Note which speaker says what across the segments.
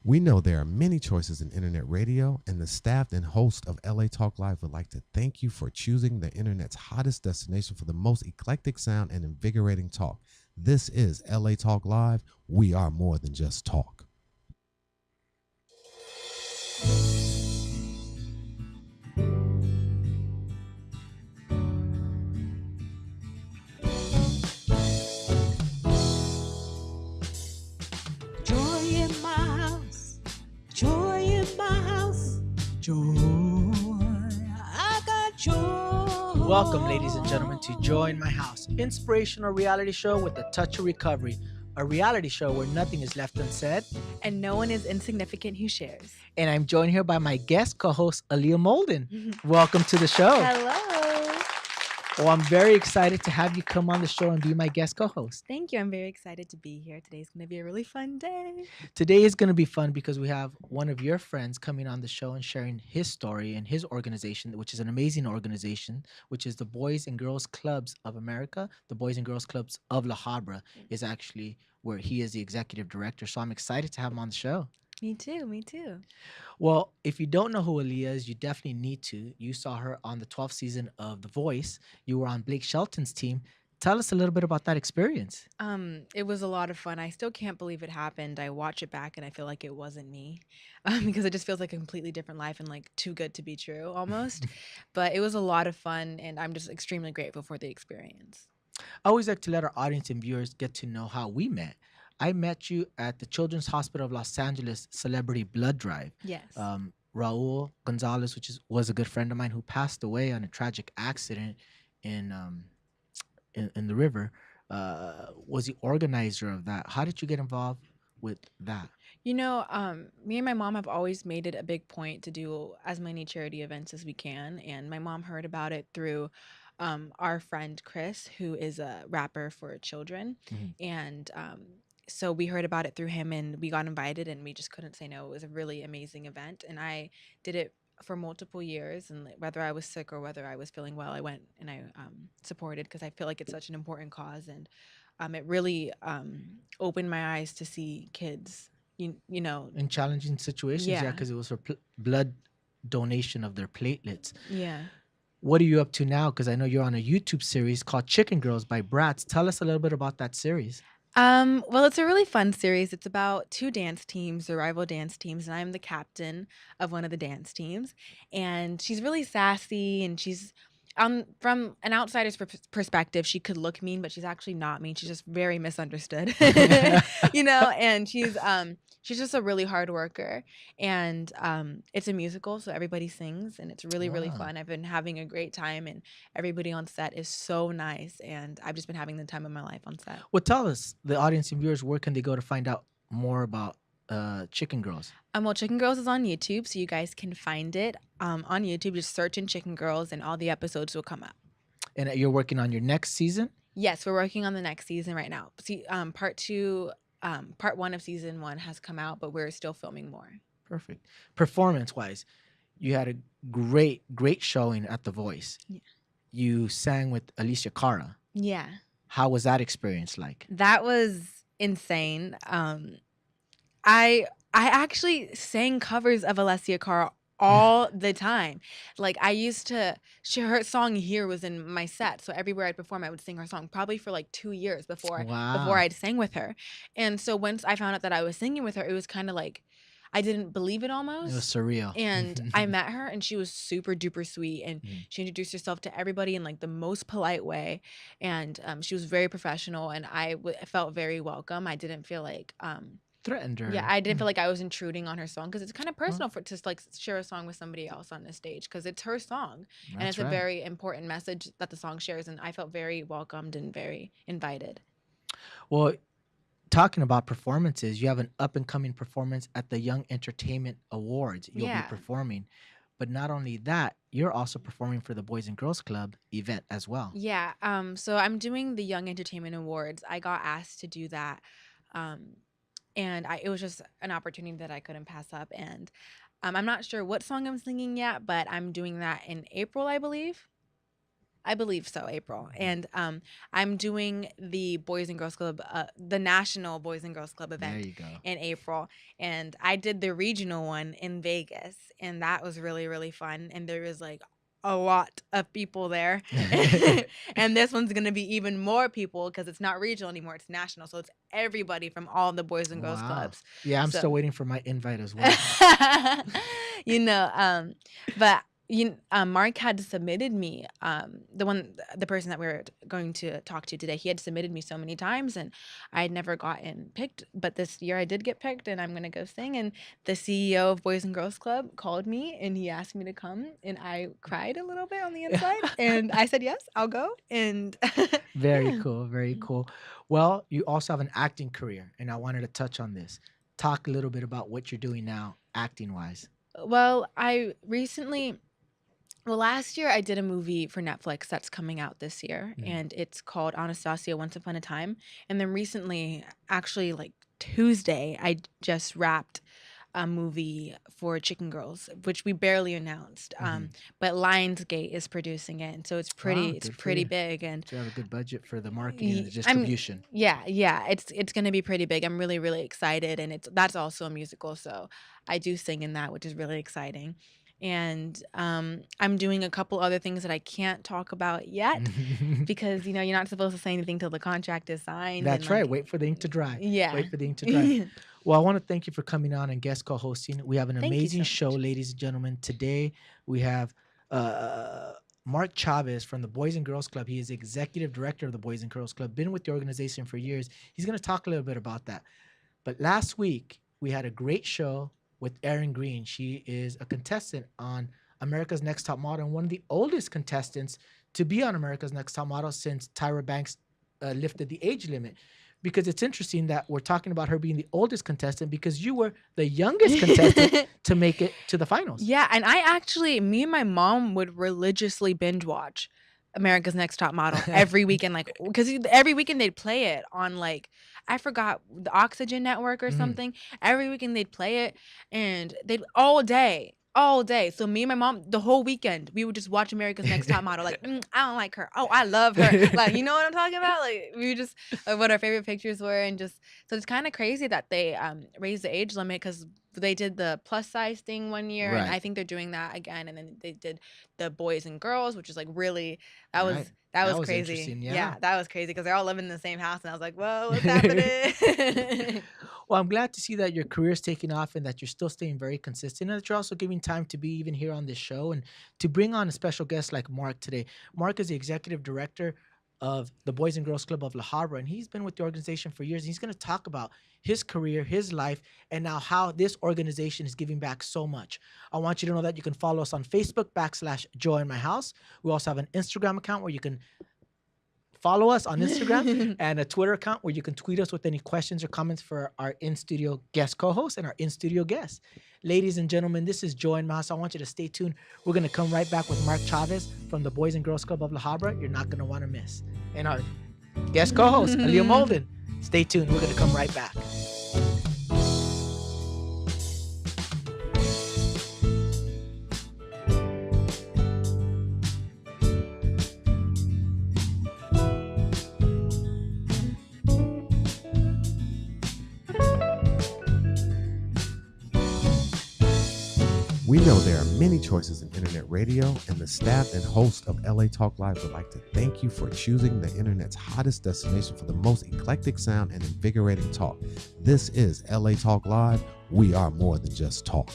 Speaker 1: We know there are many choices in internet radio, and the staff and host of LA Talk Live would like to thank you for choosing the internet's hottest destination for the most eclectic sound and invigorating talk. This is LA Talk Live. We are more than just talk.
Speaker 2: Joy in my house, joy in my house, joy. I got joy.
Speaker 3: Welcome, ladies and gentlemen, to Joy in My House, inspirational reality show with a touch of recovery. A reality show where nothing is left unsaid.
Speaker 4: And no one is insignificant who shares.
Speaker 3: And I'm joined here by my guest co-host, Aliyah Moulden. Welcome to the show.
Speaker 4: Hello.
Speaker 3: Well, I'm very excited to have you come on the show and be my guest co-host.
Speaker 4: Thank you. I'm very excited to be here. Today's going to be a really fun day.
Speaker 3: Today is going to be fun because we have one of your friends coming on the show and sharing his story and his organization, which is an amazing organization, which is the Boys and Girls Clubs of America. The Boys and Girls Clubs of La Habra is actually where he is the executive director. So I'm excited to have him on the show.
Speaker 4: Me too. Me too.
Speaker 3: Well, if you don't know who Aliyah is, you definitely need to. You saw her on the 12th season of The Voice. You were on Blake Shelton's team. Tell us a little bit about that experience.
Speaker 4: It was a lot of fun. I still can't believe it happened. I watch it back and I feel like it wasn't me because it just feels like a completely different life and like too good to be true almost. But it was a lot of fun and I'm just extremely grateful for the experience.
Speaker 3: I always like to let our audience and viewers get to know how we met. I met you at the Children's Hospital of Los Angeles Celebrity Blood Drive.
Speaker 4: Yes.
Speaker 3: Raul Gonzalez, was a good friend of mine who passed away on a tragic accident in the river, was the organizer of that. How did you get involved with that?
Speaker 4: You know, me and my mom have always made it a big point to do as many charity events as we can. And my mom heard about it through our friend Chris, who is a rapper for children. And so we heard about it through him and we got invited and we just couldn't say no. It was a really amazing event. And I did it for multiple years. And whether I was sick or whether I was feeling well, I went and I supported because I feel like it's such an important cause. And it really opened my eyes to see kids, you know.
Speaker 3: In challenging situations, yeah, because it was for blood donation of their platelets.
Speaker 4: Yeah.
Speaker 3: What are you up to now? Because I know you're on a YouTube series called Chicken Girls by Bratz. Tell us a little bit about that series.
Speaker 4: Well, it's a really fun series. It's about two dance teams, the rival dance teams, and I'm the captain of one of the dance teams. And she's really sassy, and she's from an outsider's perspective, she could look mean, but she's actually not mean. She's just very misunderstood, you know. And she's just a really hard worker. And it's a musical, so everybody sings, and it's really really fun. I've been having a great time, and everybody on set is so nice, and I've just been having the time of my life on set.
Speaker 3: Well, tell us, the audience and viewers, where can they go to find out more about Chicken Girls?
Speaker 4: Well, Chicken Girls is on YouTube, so you guys can find it on YouTube. Just search in Chicken Girls, and all the episodes will come up.
Speaker 3: And you're working on your next season?
Speaker 4: Yes, we're working on the next season right now. See, part one of season 1 has come out, but we're still filming more.
Speaker 3: Perfect. Performance-wise, you had a great showing at The Voice. Yeah. You sang with Alicia Cara.
Speaker 4: Yeah.
Speaker 3: How was that experience like?
Speaker 4: That was insane. I actually sang covers of Alessia Cara all the time. Like I used to, her song Here was in my set. So everywhere I'd perform, I would sing her song probably for like 2 years before I'd sang with her. And so once I found out that I was singing with her, it was kind of like, I didn't believe it almost.
Speaker 3: It was surreal.
Speaker 4: And I met her and she was super duper sweet. And she introduced herself to everybody in like the most polite way. And she was very professional and I felt very welcome. I didn't feel like,
Speaker 3: threatened her.
Speaker 4: Yeah, I didn't feel like I was intruding on her song because it's kind of personal for to like share a song with somebody else on the stage because it's her song. And it's a very important message that the song shares. And I felt very welcomed and very invited.
Speaker 3: Well, talking about performances, you have an up-and-coming performance at the Young Entertainment Awards. You'll be performing. But not only that, you're also performing for the Boys and Girls Club event as well.
Speaker 4: Yeah. So I'm doing the Young Entertainment Awards. I got asked to do that. And it was just an opportunity that I couldn't pass up. And I'm not sure what song I'm singing yet, but I'm doing that in April, I believe. I believe so, April. And I'm doing the Boys and Girls Club, the National Boys and Girls Club
Speaker 3: There
Speaker 4: event
Speaker 3: you go.
Speaker 4: in April. And I did the regional one in Vegas, and that was really, really fun. And there was like a lot of people there. And this one's going to be even more people because it's not regional anymore, it's national. So it's everybody from all the Boys and Girls
Speaker 3: Wow.
Speaker 4: Clubs.
Speaker 3: Yeah, I'm
Speaker 4: So-
Speaker 3: still waiting for my invite as well.
Speaker 4: you know, but Mark had submitted me, the person that we were going to talk to today, he had submitted me so many times and I had never gotten picked, but this year I did get picked and I'm going to go sing. And the CEO of Boys and Girls Club called me and he asked me to come and I cried a little bit on the inside and I said, yes, I'll go. And
Speaker 3: Very cool. Very cool. Well, you also have an acting career, and I wanted to touch on this. Talk a little bit about what you're doing now, acting wise.
Speaker 4: Well, last year I did a movie for Netflix that's coming out this year, and it's called Anastasia Once Upon a Time. And then recently, actually like Tuesday, I just wrapped a movie for Chicken Girls, which we barely announced. But Lionsgate is producing it, and so it's pretty
Speaker 3: good for
Speaker 4: pretty
Speaker 3: you.
Speaker 4: big. And
Speaker 3: Do you have a good budget for the marketing and the
Speaker 4: I'm-
Speaker 3: distribution?
Speaker 4: yeah, it's gonna be pretty big. I'm really, really excited, and that's also a musical, so I do sing in that, which is really exciting. And I'm doing a couple other things that I can't talk about yet because you're not supposed to say anything till the contract is signed.
Speaker 3: That's
Speaker 4: and,
Speaker 3: right.
Speaker 4: like,
Speaker 3: Wait for the ink to dry.
Speaker 4: Yeah.
Speaker 3: Wait for the ink to dry. Well, I want to thank you for coming on and guest co-hosting. We have an
Speaker 4: Thank you
Speaker 3: amazing
Speaker 4: so
Speaker 3: show,
Speaker 4: much.
Speaker 3: ladies and gentlemen. Today we have Mark Chavez from the Boys and Girls Club. He is executive director of the Boys and Girls Club, been with the organization for years. He's going to talk a little bit about that. But last week we had a great show with Erin Green. She is a contestant on America's Next Top Model and one of the oldest contestants to be on America's Next Top Model since Tyra Banks lifted the age limit. Because it's interesting that we're talking about her being the oldest contestant because you were the youngest contestant to make it to the finals.
Speaker 4: Yeah, and me and my mom would religiously binge watch America's Next Top Model every weekend, because every weekend they'd play it on I forgot, the Oxygen Network or something. Every weekend they'd play it, and they'd all day. So me and my mom, the whole weekend, we would just watch America's Next Top Model. I don't like her. Oh, I love her. You know what I'm talking about? We just what our favorite pictures were, and just so it's kind of crazy that they raised the age limit because they did the plus size thing one year, and
Speaker 3: Right.
Speaker 4: I think they're doing that again. And then they did the boys and girls, which is really that was
Speaker 3: Right.
Speaker 4: that
Speaker 3: That
Speaker 4: was
Speaker 3: was interesting,
Speaker 4: crazy.
Speaker 3: yeah.
Speaker 4: That was crazy because they're all living in the same house, and I was like, whoa, what's happening?
Speaker 3: Well, I'm glad to see that your career is taking off and that you're still staying very consistent and that you're also giving time to be even here on this show and to bring on a special guest like Mark today. Mark is the executive director of the Boys and Girls Club of La Habra, and he's been with the organization for years. He's going to talk about his career, his life, and now how this organization is giving back so much. I want you to know that you can follow us on Facebook /Joy in My House. We also have an Instagram account where you can follow us on Instagram and a Twitter account where you can tweet us with any questions or comments for our in-studio guest co-host and our in-studio guests. Ladies and gentlemen, this is Joy in My House. I want you to stay tuned. We're going to come right back with Mark Chavez from the Boys and Girls Club of La Habra. You're not going to want to miss. And our guest co-host, Aliyah Moulden. Stay tuned. We're going to come right back.
Speaker 1: We know there are many choices in internet radio, and the staff and host of LA Talk Live would like to thank you for choosing the internet's hottest destination for the most eclectic sound and invigorating talk. This is LA Talk Live. We are more than just talk.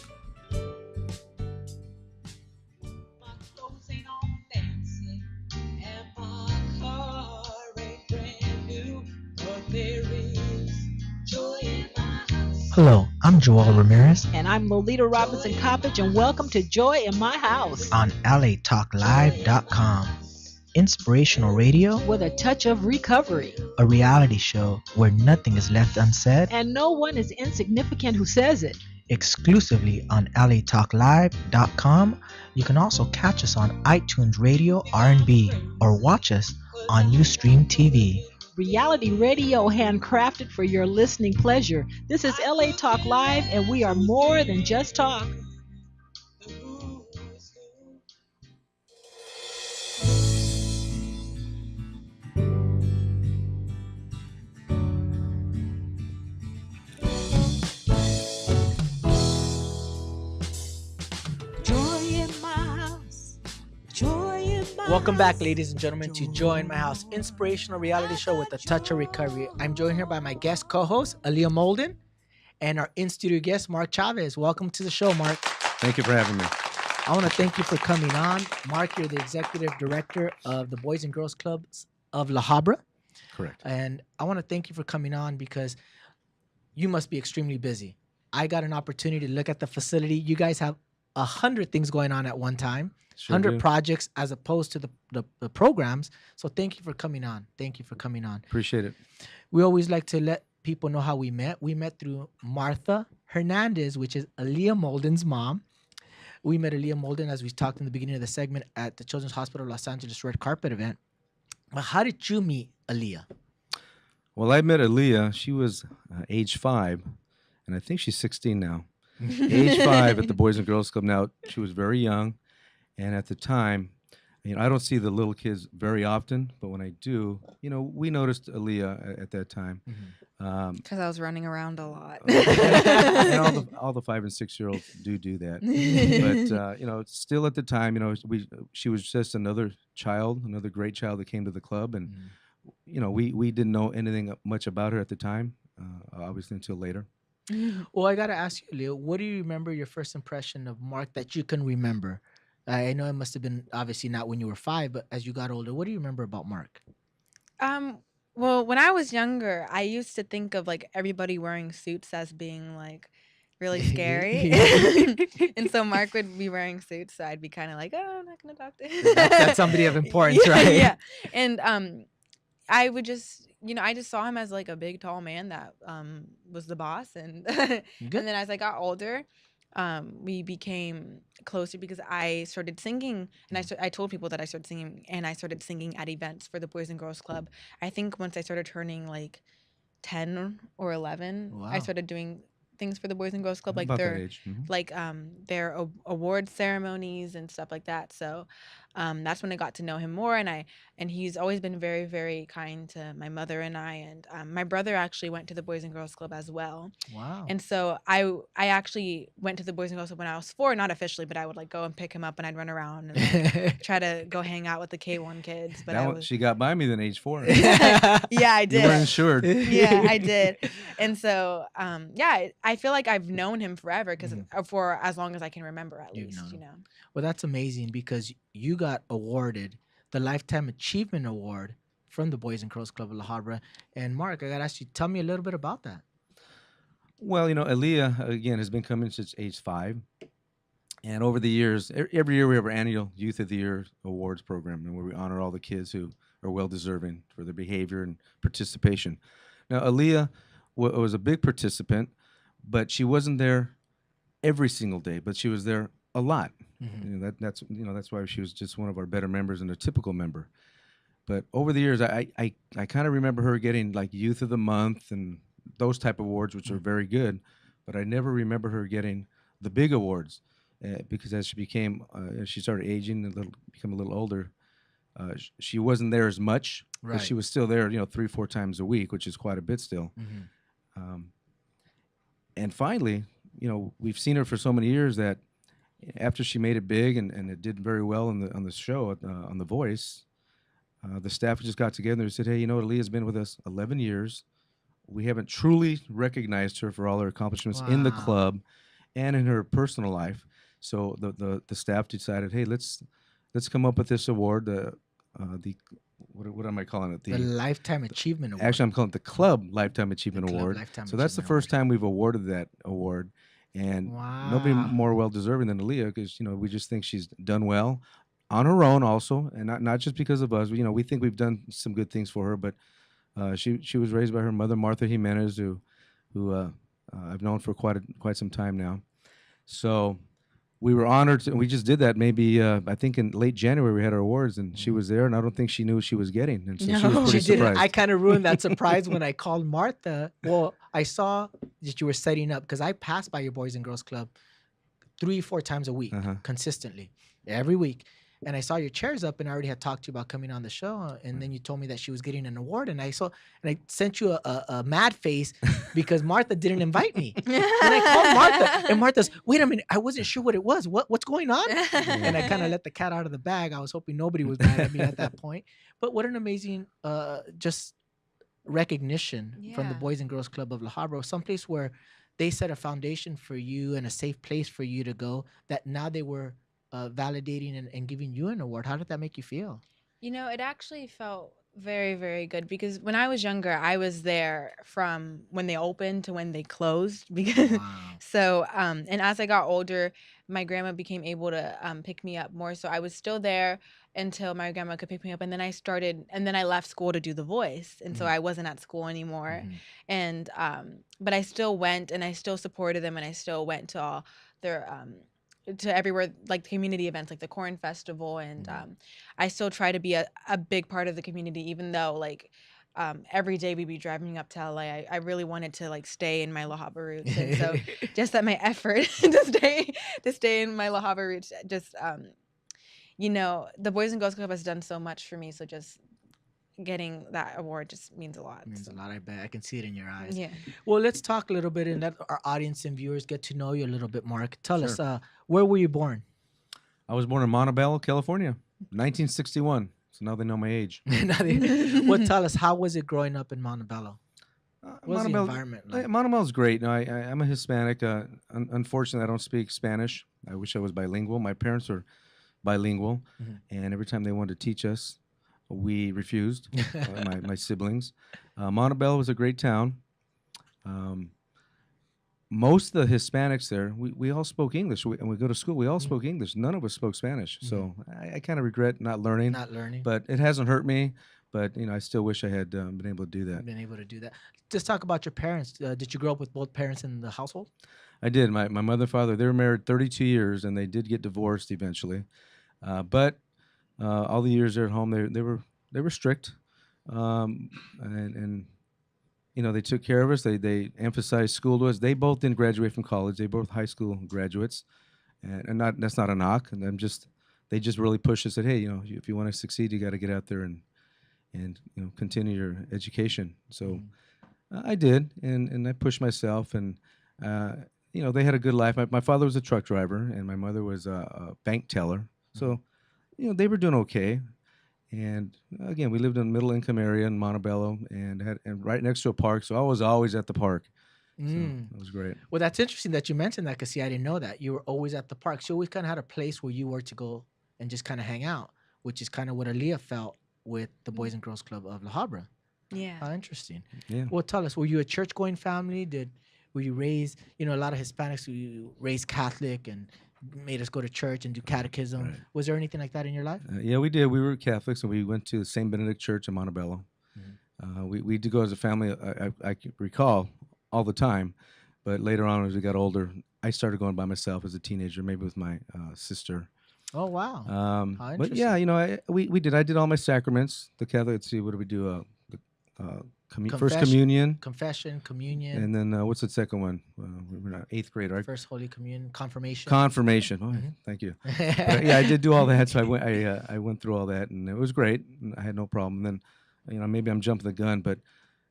Speaker 3: Hello, I'm Joel Ramirez
Speaker 2: And I'm Lolita Robinson Coppage, and welcome to Joy in My House
Speaker 3: on LATalkLive.com. Inspirational radio,
Speaker 2: with a touch of recovery.
Speaker 3: a reality show where nothing is left unsaid,
Speaker 2: And no one is insignificant who says it.
Speaker 3: exclusively on LATalkLive.com. You can also catch us on iTunes Radio R&B or watch us on Ustream TV.
Speaker 2: Reality radio handcrafted for your listening pleasure. This is LA Talk Live, and we are more than just talk.
Speaker 3: Welcome back, ladies and gentlemen, to Join My House, inspirational reality show with a touch of recovery. I'm joined here by my guest co-host, Aliyah Moulden, and our in-studio guest, Mark Chavez. Welcome to the show, Mark.
Speaker 5: Thank you for having me.
Speaker 3: I want to thank you for coming on. Mark, you're the executive director of the Boys and Girls Clubs of La Habra.
Speaker 5: Correct.
Speaker 3: And I want to thank you for coming on because you must be extremely busy. I got an opportunity to look at the facility. You guys have 100 things going on at one time.
Speaker 5: Sure
Speaker 3: 100
Speaker 5: do.
Speaker 3: projects as opposed to the programs. So thank you for coming on. Thank you for coming on.
Speaker 5: Appreciate it.
Speaker 3: We always like to let people know how we met. We met through Martha Hernandez, which is Aliyah Moulden's mom. We met Aliyah Moulden, as we talked in the beginning of the segment, at the Children's Hospital Los Angeles Red Carpet event. But how did you meet Aliyah?
Speaker 5: Well, I met Aliyah. She was age 5, and I think she's 16 now. Age 5 at the Boys and Girls Club. Now, she was very young. And at the time, I don't see the little kids very often, but when I do, we noticed Aliyah at that time.
Speaker 4: Because I was running around a lot.
Speaker 5: And all the 5 and 6-year-olds do that. But still at the time, she was just another great child that came to the club, and we didn't know anything much about her at the time, obviously until later.
Speaker 3: Well, I got to ask you, Aliyah, what do you remember your first impression of Mark that you can remember? I know it must have been obviously not when you were 5, but as you got older, what do you remember about Mark?
Speaker 4: Well, when I was younger, I used to think of like everybody wearing suits as being like really scary. And so Mark would be wearing suits, so I'd be kind of like, oh, I'm not gonna talk to him.
Speaker 3: That's somebody of importance,
Speaker 4: Yeah,
Speaker 3: right?
Speaker 4: yeah. And I would just, I just saw him as like a big, tall man that was the boss. And and then as I got older, we became closer because I started singing, and I told people that I started singing, and I started singing at events for the Boys and Girls Club. I think once I started turning like 10 or 11, I started doing things for the Boys and Girls Club, like
Speaker 5: About that age.
Speaker 4: their award ceremonies and stuff like that. So that's when I got to know him more, and he's always been very, very kind to my mother and I, and my brother actually went to the Boys and Girls Club as well.
Speaker 3: Wow.
Speaker 4: And so I actually went to the Boys and Girls Club when I was 4, not officially, but I would like go and pick him up, and I'd run around and like, try to go hang out with the K1 kids. But
Speaker 5: she got by me then, age 4.
Speaker 4: Yeah, I did.
Speaker 5: You were insured.
Speaker 4: Yeah, I did. And so I feel like I've known him forever because for as long as I can remember, at least.
Speaker 3: Well, that's amazing because you got awarded the Lifetime Achievement Award from the Boys and Girls Club of La Habra. And Mark, I got to ask you, tell me a little bit about that.
Speaker 5: Well, Aliyah, again, has been coming since age 5. And over the years, every year we have our annual Youth of the Year Awards program, and where we honor all the kids who are well-deserving for their behavior and participation. Now, Aliyah was a big participant, but she wasn't there every single day, but she was there a lot. That's why she was just one of our better members and a typical member. But over the years, I kind of remember her getting like Youth of the Month and those type of awards, which are very good. But I never remember her getting the big awards because as she started aging become a little older, she wasn't there as much.
Speaker 3: Right.
Speaker 5: But she was still there, 3-4 times a week, which is quite a bit still. And finally, we've seen her for so many years that after she made it big and it did very well on the show on The Voice, the staff just got together and said, hey, Aliyah's been with us 11 years. We haven't truly recognized her for all her accomplishments in the club and in her personal life. So the staff decided, hey, let's come up with this award, what am I calling it?
Speaker 3: The Lifetime Achievement Award.
Speaker 5: Actually, I'm calling it the Club Lifetime Achievement Award. So that's the first time we've awarded that award. And nobody more well-deserving than Aliyah because, we just think she's done well on her own also, and not just because of us. We think we've done some good things for her, but she was raised by her mother, Martha Jimenez, who I've known for quite some time now. So we were honored, and we just did that maybe, I think in late January we had our awards, and she was there, and I don't think she knew what she was getting. And so she was pretty surprised.
Speaker 3: I kind of ruined that surprise when I called Martha. Well, I saw that you were setting up, because I passed by your Boys and Girls Club 3-4 times a week, consistently, every week. and I saw your chairs up, and I already had talked to you about coming on the show, and then you told me that she was getting an award, and I sent you a mad face because Martha didn't invite me. And I called Martha, and Martha's, wait a minute, I wasn't sure what it was. What's going on? And I kind of let the cat out of the bag. I was hoping nobody was mad at me at that point. But what an amazing just recognition from the
Speaker 4: Yeah.
Speaker 3: Boys and Girls Club of La Habra, someplace where they set a foundation for you and a safe place for you to go, that now they were validating and giving you an award. How did that make you feel?
Speaker 4: You know, it actually felt very, very good because when I was younger, I was there from when they opened to when they closed. Because
Speaker 3: Wow.
Speaker 4: so, and as I got older, my grandma became able to pick me up more. So I was still there until my grandma could pick me up, and then I left school to do The Voice, and so
Speaker 3: Mhm.
Speaker 4: I wasn't at school anymore.
Speaker 3: Mhm.
Speaker 4: And but I still went, and I still supported them, and I still went to all their to everywhere, like the community events like the corn festival, and I still try to be a big part of the community, even though like every day we'd be driving up to LA. I really wanted to like stay in my La Habra roots, and so just that my effort to stay in my La Habra roots, just you know, the Boys and Girls Club has done so much for me, so just getting that award just means a lot.
Speaker 3: Means a
Speaker 4: So,
Speaker 3: lot, I bet. I can see it in your eyes.
Speaker 4: yeah.
Speaker 3: Well, let's talk a little bit and let our audience and viewers get to know you a little bit, Mark. Tell us,
Speaker 5: Sure.
Speaker 3: where were you born?
Speaker 5: I was born in Montebello, California, 1961. So now they know my age.
Speaker 3: Well, tell us, how was it growing up in Montebello? What was the
Speaker 5: Montebello-
Speaker 3: environment like?
Speaker 5: Montebello's great. No, I'm a Hispanic. Unfortunately, I don't speak Spanish. I wish I was bilingual. My parents were bilingual,
Speaker 3: Mhm.
Speaker 5: and every time they wanted to teach us, we refused. My siblings. Montebello was a great town. Um, most of the Hispanics there, we all spoke English. And we go to school, we all spoke English. None of us spoke Spanish. So I kind of regret not learning.
Speaker 3: Not learning,
Speaker 5: But it hasn't hurt me. But I still wish I had been able to do that.
Speaker 3: been able to do that. Just talk about your parents. Did you grow up with both parents in the household?
Speaker 5: I did. My mother and father, they were married 32 years, and they did get divorced eventually. But all the years they're at home, they were strict, and they took care of us. They emphasized school to us. They both didn't graduate from college. They both high school graduates, and not that's not a knock. And they just really pushed us. Said, hey, if you want to succeed, you got to get out there and continue your education. So I did, and I pushed myself, and they had a good life. My father was a truck driver, and my mother was a bank teller. So they were doing okay. And again, we lived in a middle income area in Montebello, and right next to a park. So I was always at the park. So it was great.
Speaker 3: Well, that's interesting that you mentioned that, because see, I didn't know that. You were always at the park. So you always kind of had a place where you were to go and just kind of hang out, which is kind of what Aliyah felt with the Boys and Girls Club of La Habra.
Speaker 4: Yeah.
Speaker 3: How interesting.
Speaker 5: Yeah.
Speaker 3: Well, tell us, were you a church-going family? Were you raised, a lot of Hispanics who raised Catholic and made us go to church and do catechism.
Speaker 5: Right.
Speaker 3: Was there anything like that in your life?
Speaker 5: Yeah, we did. We were Catholics, and we went to the St. Benedict Church in Montebello. We did go as a family. I can recall all the time, but later on, as we got older, I started going by myself as a teenager, maybe with my sister.
Speaker 3: Oh, wow. How
Speaker 5: But yeah, we did. I did all my sacraments. The Catholic. Let's see, what do we do? First communion,
Speaker 3: Confession, communion,
Speaker 5: and then what's the second one? We were in 8th grade, right?
Speaker 3: First Holy Communion, confirmation.
Speaker 5: Confirmation. Oh, thank you. But, yeah, I did do all that. So I went through all that, and it was great. And I had no problem. And then, maybe I'm jumping the gun, but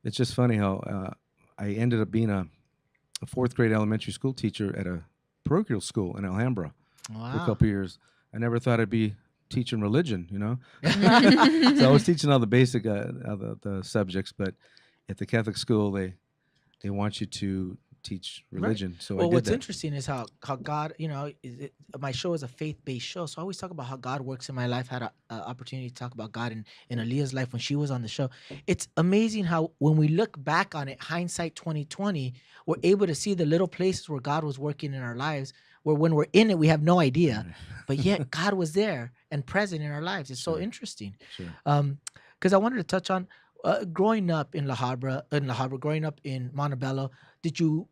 Speaker 5: it's just funny how I ended up being a 4th grade elementary school teacher at a parochial school in Alhambra for a
Speaker 3: Wow.
Speaker 5: couple of years. I never thought I'd be teaching religion, So I was teaching all the basic the subjects, but at the Catholic school they want you to teach religion. So
Speaker 3: Well,
Speaker 5: I did
Speaker 3: what's
Speaker 5: that.
Speaker 3: interesting is how God, my show is a faith-based show, so I always talk about how God works in my life. Had an opportunity to talk about God in Aliyah's life when she was on the show. It's amazing how when we look back on it, hindsight 2020, we're able to see the little places where God was working in our lives, where when we're in it, we have no idea, but yet God was there and present in our lives. It's so interesting.
Speaker 5: Sure.
Speaker 3: Because I wanted to touch on growing up in La Habra, growing up in Montebello. Did you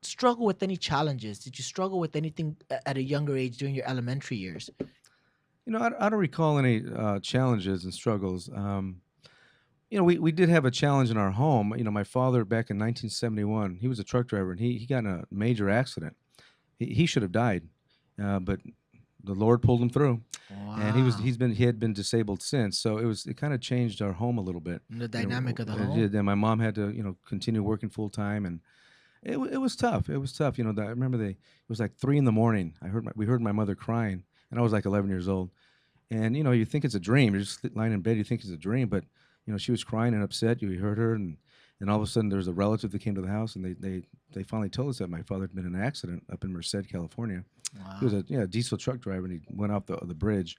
Speaker 3: struggle with any challenges? Did you struggle with anything at a younger age during your elementary years?
Speaker 5: I don't recall any challenges and struggles. We did have a challenge in our home. My father back in 1971, he was a truck driver, and he got in a major accident. He should have died, but the Lord pulled him through, and
Speaker 3: Wow.
Speaker 5: he had been disabled since. So it kind of changed our home a little bit.
Speaker 3: The dynamic of the
Speaker 5: It
Speaker 3: home.
Speaker 5: did. Then my mom had to continue working full time, and it was tough. It was tough. I remember it was like 3 a.m. We heard my mother crying, and I was like 11 years old. And you think it's a dream. You're just lying in bed. You think it's a dream, but she was crying and upset. You heard her, and all of a sudden there was a relative that came to the house, and they finally told us that my father had been in an accident up in Merced, California.
Speaker 3: Wow.
Speaker 5: He was a diesel truck driver, and he went off the bridge.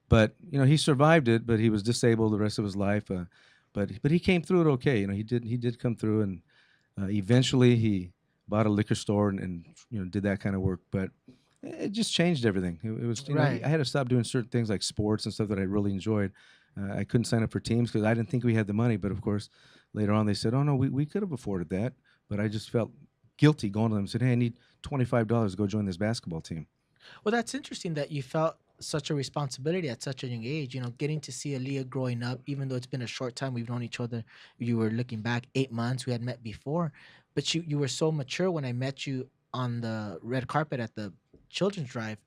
Speaker 5: But he survived it, but he was disabled the rest of his life. But he came through it okay. He did come through, and eventually he bought a liquor store and did that kind of work. But it just changed everything. It was
Speaker 3: Right.
Speaker 5: I had to stop doing certain things like sports and stuff that I really enjoyed. I couldn't sign up for teams because I didn't think we had the money. But of course, later on they said, "Oh no, we could have afforded that." But I just felt guilty going to them and said, "Hey, I need $25 to go join this basketball team."
Speaker 3: Well, that's interesting that you felt such a responsibility at such a young age. Getting to see Aliyah growing up, even though it's been a short time, we've known each other. You were looking back 8 months. We had met before, but you were so mature when I met you on the red carpet at the children's drive.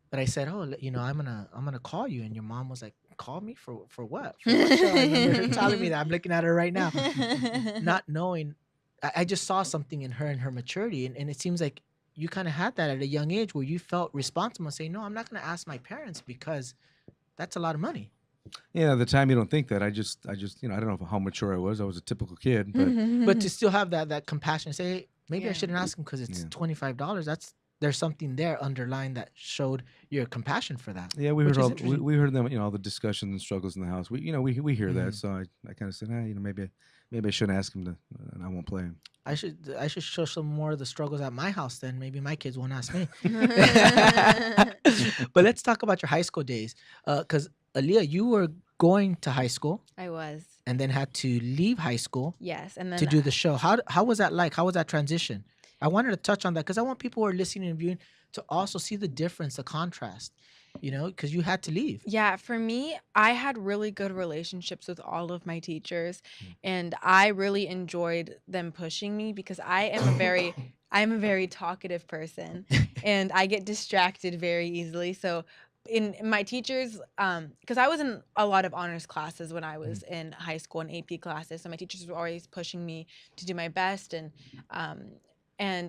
Speaker 3: But I said, "Oh, I'm gonna call you," and your mom was like, "Call me for what? For what show?" I remember her telling me that. I'm looking at her right now, not knowing. I just saw something in her and her maturity, and it seems like you kind of had that at a young age where you felt responsible and say, "No, I'm not going to ask my parents because that's a lot of money."
Speaker 5: Yeah, at the time you don't think that. I don't know how mature I was. I was a typical kid, but
Speaker 3: But to still have that compassion, say, "Hey, maybe I
Speaker 4: Yeah.
Speaker 3: shouldn't ask him because it's
Speaker 5: Yeah.
Speaker 3: $25." There's something there underlying that showed your compassion for that.
Speaker 5: yeah, we
Speaker 3: Which
Speaker 5: heard
Speaker 3: is
Speaker 5: all
Speaker 3: interesting.
Speaker 5: we heard them, all the discussions and struggles in the house. We hear that,
Speaker 3: Mhm.
Speaker 5: so I kind of said, maybe I shouldn't ask him to, and I won't play him.
Speaker 3: I should show some more of the struggles at my house. Then maybe my kids won't ask me. But let's talk about your high school days, because Aliyah, you were going to high school
Speaker 4: I was.
Speaker 3: and then had to leave high school
Speaker 4: Yes, and then
Speaker 3: to do the show. How was that like? How was that transition? I wanted to touch on that because I want people who are listening and viewing to also see the difference, the contrast. Because you had to leave.
Speaker 4: Yeah, for me, I had really good relationships with all of my teachers,
Speaker 3: Mm.
Speaker 4: and I really enjoyed them pushing me because I'm a very talkative person, and I get distracted very easily. So in my teachers, because I was in a lot of honors classes when I was in high school and AP classes, so my teachers were always pushing me to do my best, and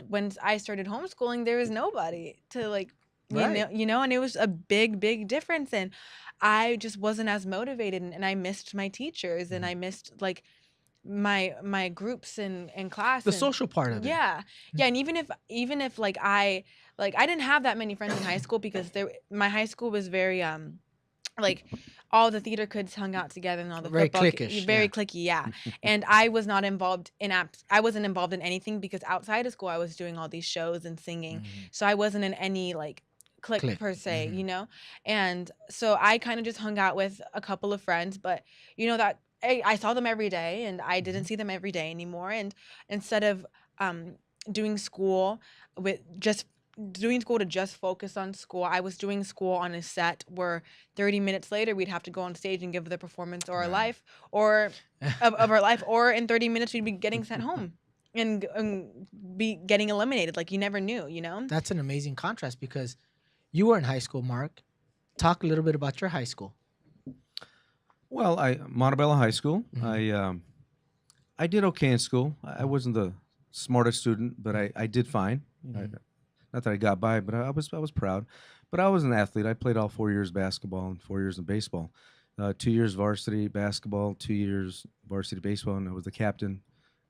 Speaker 4: when I started homeschooling, there was nobody to like
Speaker 3: Right.
Speaker 4: and it was a big difference, and I just wasn't as motivated, and I missed my teachers, and
Speaker 3: Mhm.
Speaker 4: I missed like my groups in class,
Speaker 3: The
Speaker 4: and
Speaker 3: social part of it.
Speaker 4: yeah, and even if I didn't have that many friends in high school because my high school was very like all the theater kids hung out together and all the
Speaker 3: Very
Speaker 4: football
Speaker 3: cliquish,
Speaker 4: very
Speaker 3: yeah.
Speaker 4: clicky, yeah. And I was not involved in apps. I wasn't involved in anything because outside of school I was doing all these shows and singing.
Speaker 3: Mhm.
Speaker 4: So I wasn't in any like clique
Speaker 3: Clique.
Speaker 4: per se,
Speaker 3: Mhm.
Speaker 4: And so I kind of just hung out with a couple of friends, but that I saw them every day and I didn't
Speaker 3: Mhm.
Speaker 4: see them every day anymore. And instead of doing school with just doing school to just focus on school, I was doing school on a set where 30 minutes later we'd have to go on stage and give the performance or our
Speaker 3: Right.
Speaker 4: life or of our life, or in 30 minutes we'd be getting sent home and be getting eliminated. Like you never knew.
Speaker 3: That's an amazing contrast because you were in high school, Mark. Talk a little bit about your high school.
Speaker 5: Well, Montebello High School.
Speaker 3: Mhm.
Speaker 5: I did okay in school. I wasn't the smartest student, but I did fine.
Speaker 3: Mhm.
Speaker 5: Not that I got by, but I was proud. But I was an athlete. I played all 4 years basketball and 4 years in baseball. 2 years varsity basketball, 2 years varsity baseball, and I was the captain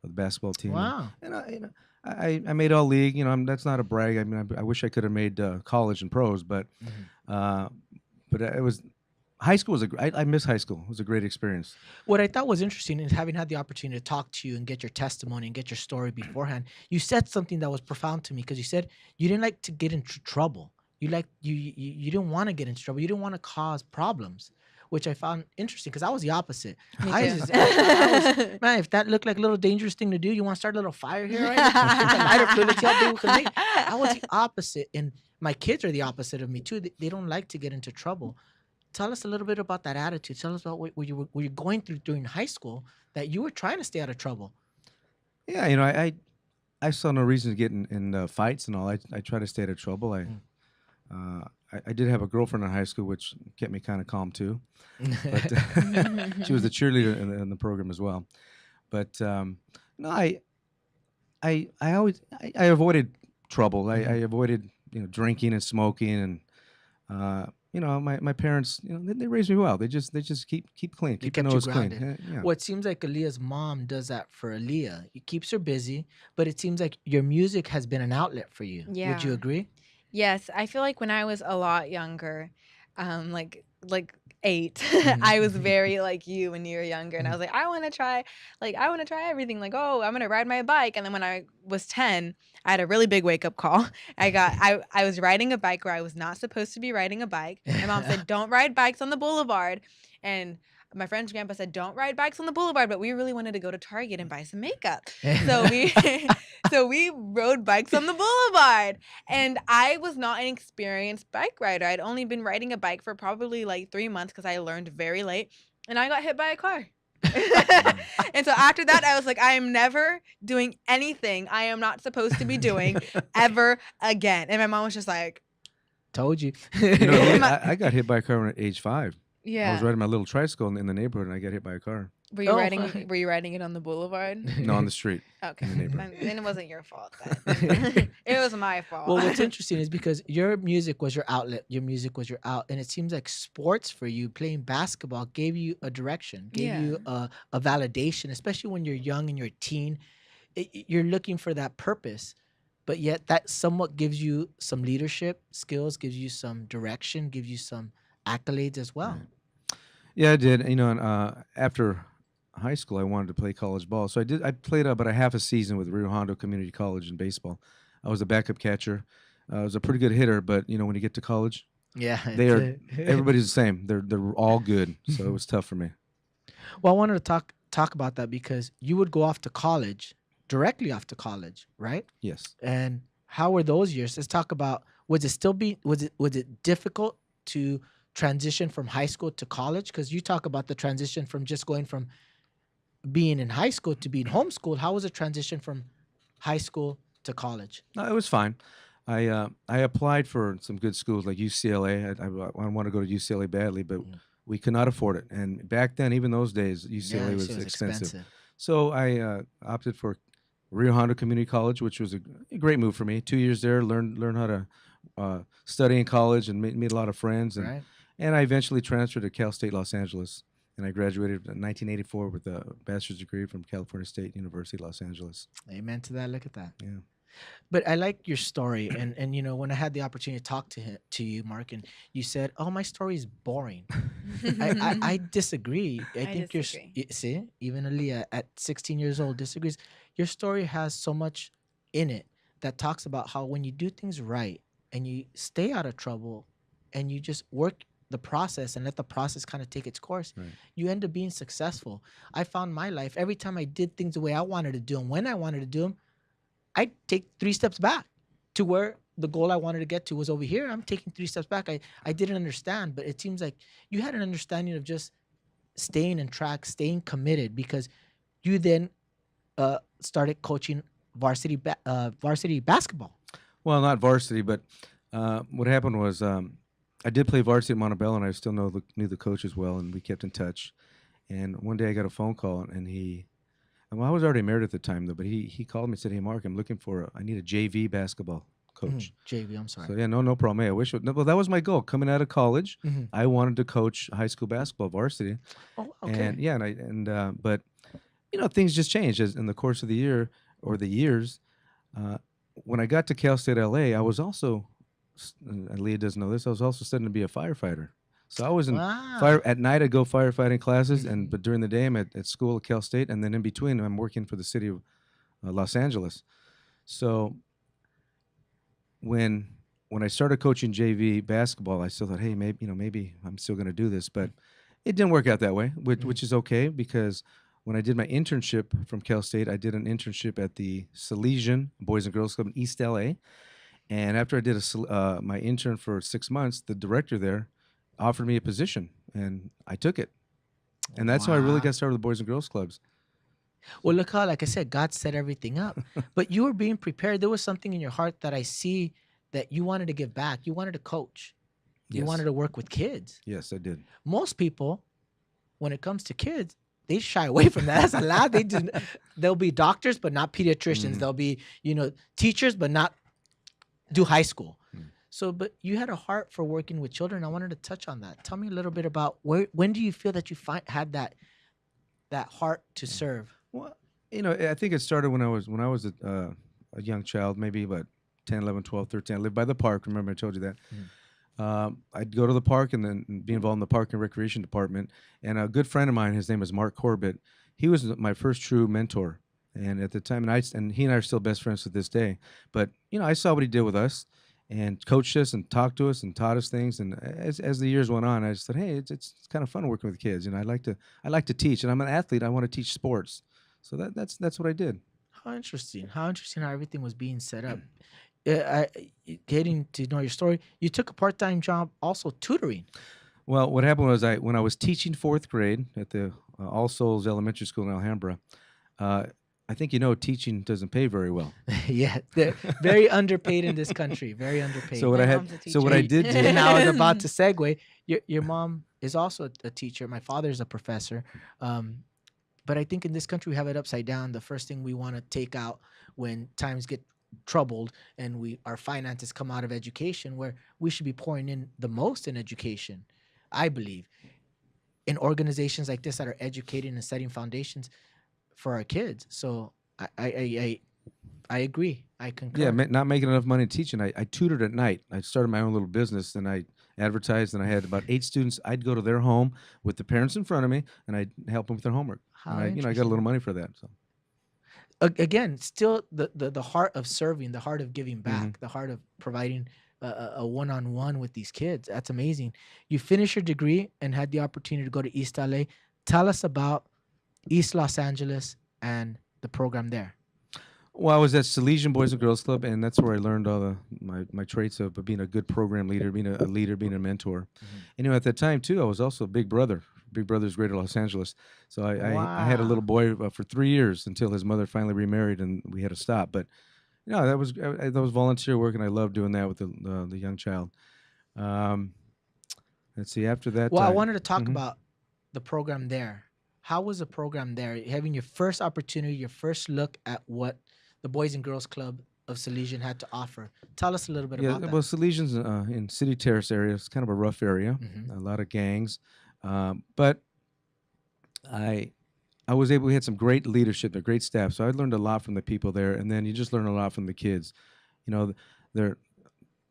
Speaker 5: of the basketball team.
Speaker 3: Wow.
Speaker 5: And I made all league. That's not a brag. I mean, I wish I could have made college and pros, but
Speaker 3: Mhm.
Speaker 5: uh, it was high school was I miss high school. It was a great experience.
Speaker 3: What I thought was interesting is having had the opportunity to talk to you and get your testimony and get your story beforehand. You said something that was profound to me because you said you didn't like to get into trouble. You didn't want to get into trouble. You didn't want to cause problems, which I found interesting because I was the opposite.
Speaker 4: Me
Speaker 3: I
Speaker 4: too.
Speaker 3: was, man, if that looked like a little dangerous thing to do, you want to start a little fire here, right? Get the lighter fluid, let's see how big we can make it. I was the opposite, and my kids are the opposite of me too. They don't like to get into trouble. Tell us a little bit about that attitude. Tell us about what you were going through during high school that you were trying to stay out of trouble.
Speaker 5: Yeah, I saw no reason to get in fights and all. I try to stay out of trouble.
Speaker 3: Mm.
Speaker 5: I did have a girlfriend in high school, which kept me kind of calm too. But she was the cheerleader in the program as well. But no, I avoided trouble. I
Speaker 3: Mhm.
Speaker 5: avoided drinking and smoking and my parents they raised me well. They just keep clean,
Speaker 3: They
Speaker 5: keep the
Speaker 3: kept you
Speaker 5: nose clean.
Speaker 3: grounded.
Speaker 5: Yeah.
Speaker 3: Well, it seems like Aaliyah's mom does that for Aaliyah. It keeps her busy, but it seems like your music has been an outlet for you. Would you
Speaker 4: Yeah.
Speaker 3: agree?
Speaker 4: Yes, I feel like when I was a lot younger, like 8,
Speaker 3: Mhm.
Speaker 4: I was very like you when you were younger, and I
Speaker 3: Mhm.
Speaker 4: was like, I want to try everything. Like, oh, I'm gonna ride my bike. And then when I was 10, I had a really big wake up call. I was riding a bike where I was not supposed to be riding a bike. My mom said, don't ride bikes on the boulevard, and my friend's grandpa said, don't ride bikes on the boulevard. But we really wanted to go to Target and buy some makeup, so we so we rode bikes on the boulevard. And I was not an experienced bike rider. I'd only been riding a bike for probably like 3 months because I learned very late, and I got hit by a car.
Speaker 5: Mm.
Speaker 4: And so after that, I was like, I am never doing anything I am not supposed to be doing ever again. And my mom was just like,
Speaker 3: Told you.
Speaker 5: Lee,
Speaker 4: My-
Speaker 5: I got hit by a car at age 5. I was
Speaker 4: yeah.
Speaker 5: riding my little tricycle in the neighborhood, and I got hit by a car.
Speaker 4: Were you
Speaker 3: Oh,
Speaker 4: riding?
Speaker 3: fine.
Speaker 4: Were you riding it on the boulevard?
Speaker 5: No, on the street.
Speaker 4: Okay,
Speaker 5: in the neighborhood.
Speaker 4: then it wasn't your fault. Then. It was my fault.
Speaker 3: Well, what's interesting is because your music was your outlet, your music was your out, and it seems like sports for you, playing basketball, gave you a direction, gave
Speaker 4: Yeah.
Speaker 3: you a validation, especially when you're young and you're a teen. You're looking for that purpose, but yet that somewhat gives you some leadership skills, gives you some direction, gives you some accolades as well.
Speaker 5: Right. Yeah, I did. And after high school, I wanted to play college ball, so I did. I played about a half a season with Rio Hondo Community College in baseball. I was a backup catcher. I was a pretty good hitter, but when you get to college,
Speaker 3: Yeah,
Speaker 5: they are everybody's the same. They're all good, so it was tough for me.
Speaker 3: Well, I wanted to talk about that because you would go off to college, directly off to college, right?
Speaker 5: Yes.
Speaker 3: And how were those years? Let's talk about was it difficult to transition from high school to college? Because you talk about the transition from just going from being in high school to being homeschooled. How was the transition from high school to college?
Speaker 5: No, it was fine. I applied for some good schools like UCLA. I want to go to UCLA badly, but we could not afford it. And back then, even those days, UCLA
Speaker 3: you
Speaker 5: was
Speaker 3: said it
Speaker 5: expensive. So I opted for Rio Hondo Community College, which was a great move for me. 2 years there, learn how to study in college and meet a lot of friends. And
Speaker 3: Right.
Speaker 5: and I eventually transferred to Cal State Los Angeles, and I graduated in 1984 with a bachelor's degree from California State University, Los Angeles.
Speaker 3: Amen to that. Look at that.
Speaker 5: Yeah.
Speaker 3: But I like your story, and when I had the opportunity to talk to you, Mark, and you said, "Oh, my story is boring." I disagree. I think
Speaker 4: disagree.
Speaker 3: see, even Aliyah at 16 years old disagrees. Your story has so much in it that talks about how when you do things right and you stay out of trouble and you just work the process and let the process kind of take its course,
Speaker 5: Right.
Speaker 3: you end up being successful. I found my life every time I did things the way I wanted to do them, when I wanted to do them, I'd take 3 steps back to where the goal I wanted to get to was over here. I'm taking 3 steps back. I didn't understand, but it seems like you had an understanding of just staying in track, staying committed, because you then started coaching varsity basketball.
Speaker 5: Well, not varsity, but what happened was I did play varsity at Montebello, and I still knew the coaches well, and we kept in touch. And one day I got a phone call, and well, I was already married at the time, though, but he called me and said, "Hey, Mark, I need a JV basketball coach."
Speaker 3: JV, I'm sorry.
Speaker 5: So yeah, no problem. Hey, I wish. Well, that was my goal coming out of college.
Speaker 3: Mhm.
Speaker 5: I wanted to coach high school basketball varsity,
Speaker 3: Oh, okay.
Speaker 5: and yeah, but things just changed in the course of the year or the years. Uh, when I got to Cal State LA, I was also, and Leah doesn't know this, I was also studying to be a firefighter. So I was in
Speaker 3: Wow.
Speaker 5: fire at night. I go firefighting classes,
Speaker 3: Mhm.
Speaker 5: but during the day I'm at school at Cal State, and then in between I'm working for the city of Los Angeles. So when I started coaching JV basketball, I still thought, hey, maybe I'm still going to do this, but it didn't work out that way, which is okay, because when I did my internship from Cal State, I did an internship at the Salesian Boys and Girls Club in East LA. And after I did my intern for 6 months, the director there offered me a position, and I took it. And that's how I really
Speaker 3: Wow.
Speaker 5: got started with the Boys and Girls Clubs.
Speaker 3: Well, look how, like I said, God set everything up. But you were being prepared. There was something in your heart that I see that you wanted to give back. You wanted to coach. You
Speaker 5: Yes.
Speaker 3: wanted to work with kids.
Speaker 5: Yes, I did.
Speaker 3: Most people, when it comes to kids, they shy away from that. That's a lot. They'll be doctors, but not pediatricians. They'll be, teachers, but not do high school. So, but you had a heart for working with children. I wanted to touch on that. Tell me a little bit about when do you feel that you had that heart to serve?
Speaker 5: Well, I think it started when I was a young child, maybe about 10, 11, 12, 13. I lived by the park. Remember I told you that. I'd go to the park and then be involved in the park and recreation department. And a good friend of mine, his name is Mark Corbett. He was my first true mentor. And at the time, and he and I are still best friends to this day. But I saw what he did with us, and coached us and talked to us and taught us things. And as the years went on, I just thought, hey, it's kind of fun working with kids. I like to teach, and I'm an athlete. I want to teach sports. So that's what I did.
Speaker 3: How interesting! How interesting how everything was being set up. Getting to know your story, you took a part-time job also tutoring.
Speaker 5: Well, what happened was when I was teaching fourth grade at the All Souls Elementary School in Alhambra, I think teaching doesn't pay very well.
Speaker 3: Yeah, they're very underpaid in this country. Very underpaid.
Speaker 5: So what I did do,
Speaker 3: and I was about to segue. Your mom is also a teacher. My father's a professor. But I think in this country we have it upside down. The first thing we want to take out when times get troubled and our finances come out of education, where we should be pouring in the most in education, I believe, in organizations like this that are educating and setting foundations for our kids. So I agree. I concur.
Speaker 5: Yeah, not making enough money teaching. I tutored at night. I started my own little business, and I advertised, and I had about 8 students. I'd go to their home with the parents in front of me, and I'd help them with their homework.
Speaker 3: How
Speaker 5: and I got a little money for that. So
Speaker 3: again, still the heart of serving, the heart of giving back, the heart of providing a one-on-one with these kids. That's amazing. You finished your degree and had the opportunity to go to East LA. Tell us about East Los Angeles and the program there.
Speaker 5: Well, I was at Salesian Boys and Girls Club, and that's where I learned all my traits of being a good program leader, being a leader, being a mentor. And at that time too, I was also a big brother. Big Brother's Greater Los Angeles. So I had a little boy for 3 years until his mother finally remarried, and we had to stop. But that was volunteer work, and I loved doing that with the young child. Let's see. After that,
Speaker 3: I wanted to talk about the program there. How was the program there? Having your first opportunity, your first look at what the Boys and Girls Club of Salesian had to offer. Tell us a little bit about that.
Speaker 5: Well, Salesian's in City Terrace area. It's kind of a rough area. A lot of gangs. But I was able. We had some great leadership, a great staff. So I learned a lot from the people there, and then you just learn a lot from the kids. They're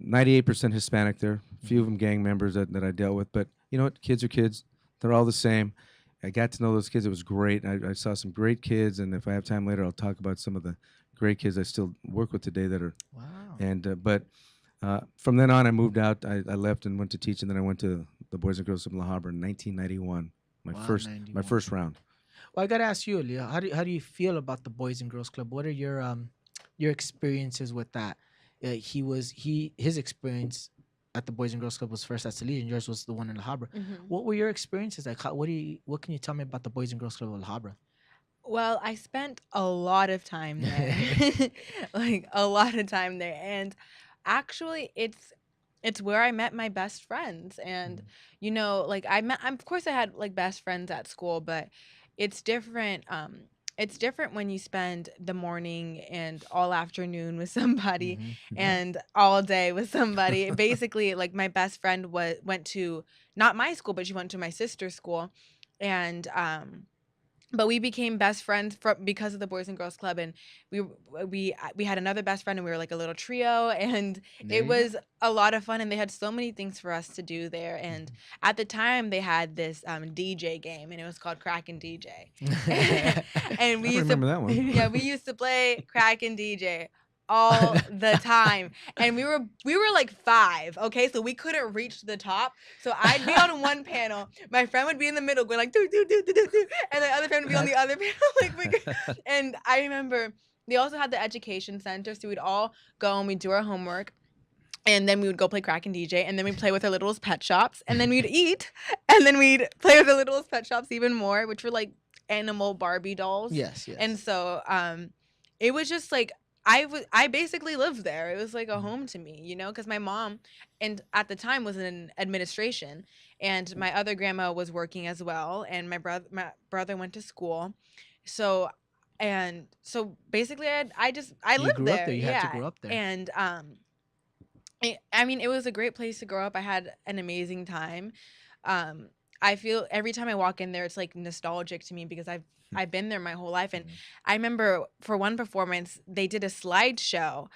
Speaker 5: 98% Hispanic. There, a few of them gang members that I dealt with. But kids are kids. They're all the same. I got to know those kids. It was great. I saw some great kids, and if I have time later, I'll talk about some of the great kids I still work with today that are.
Speaker 3: Wow.
Speaker 5: And but from then on, I moved out. I left and went to teach, and then I went to the Boys and Girls of La Habra in 1991. My first round.
Speaker 3: Well, I got to ask you, Aliyah, how do you feel about the Boys and Girls Club? What are your experiences with that? His experience at the Boys and Girls Club was first at Salesian. Yours was the one in La Habra. What were your experiences like? What can you tell me about the Boys and Girls Club of La Habra?
Speaker 4: Well, I spent a lot of time there, like a lot of time there, and actually, it's where I met my best friends. And like of course I had like best friends at school, but it's different. It's different when you spend the morning and all afternoon with somebody and all day with somebody. Basically, like my best friend went to not my school, but she went to my sister's school, and but we became best friends because of the Boys and Girls Club, and we had another best friend, and we were like a little trio, and it was a lot of fun, and they had so many things for us to do there. And at the time, they had this DJ game, and it was called Crack and DJ. And we
Speaker 5: remember that one.
Speaker 4: Yeah, we used to play Crack and DJ all the time, and we were like 5, okay, so we couldn't reach the top. So I'd be on one panel, my friend would be in the middle going like do do do do do do, and the other friend would be on the other panel and I remember they also had the education center, so we'd all go and we'd do our homework, and then we would go play Crack and DJ, and then we'd play with our littlest pet shops, and then we'd eat, and then we'd play with our littlest pet shops even more, which were like animal Barbie dolls.
Speaker 3: Yes.
Speaker 4: And so it was just like I basically lived there. It was like a home to me, because my mom, and at the time, was in administration, and my other grandma was working as well, and my brother went to school, so basically I
Speaker 3: You
Speaker 4: lived
Speaker 3: grew up there.
Speaker 4: there,
Speaker 3: You had to
Speaker 4: yeah,
Speaker 3: grow up there.
Speaker 4: and I mean, it was a great place to grow up. I had an amazing time. Um, I feel every time I walk in there, it's like nostalgic to me because I've been there my whole life. And I remember for one performance, they did a slideshow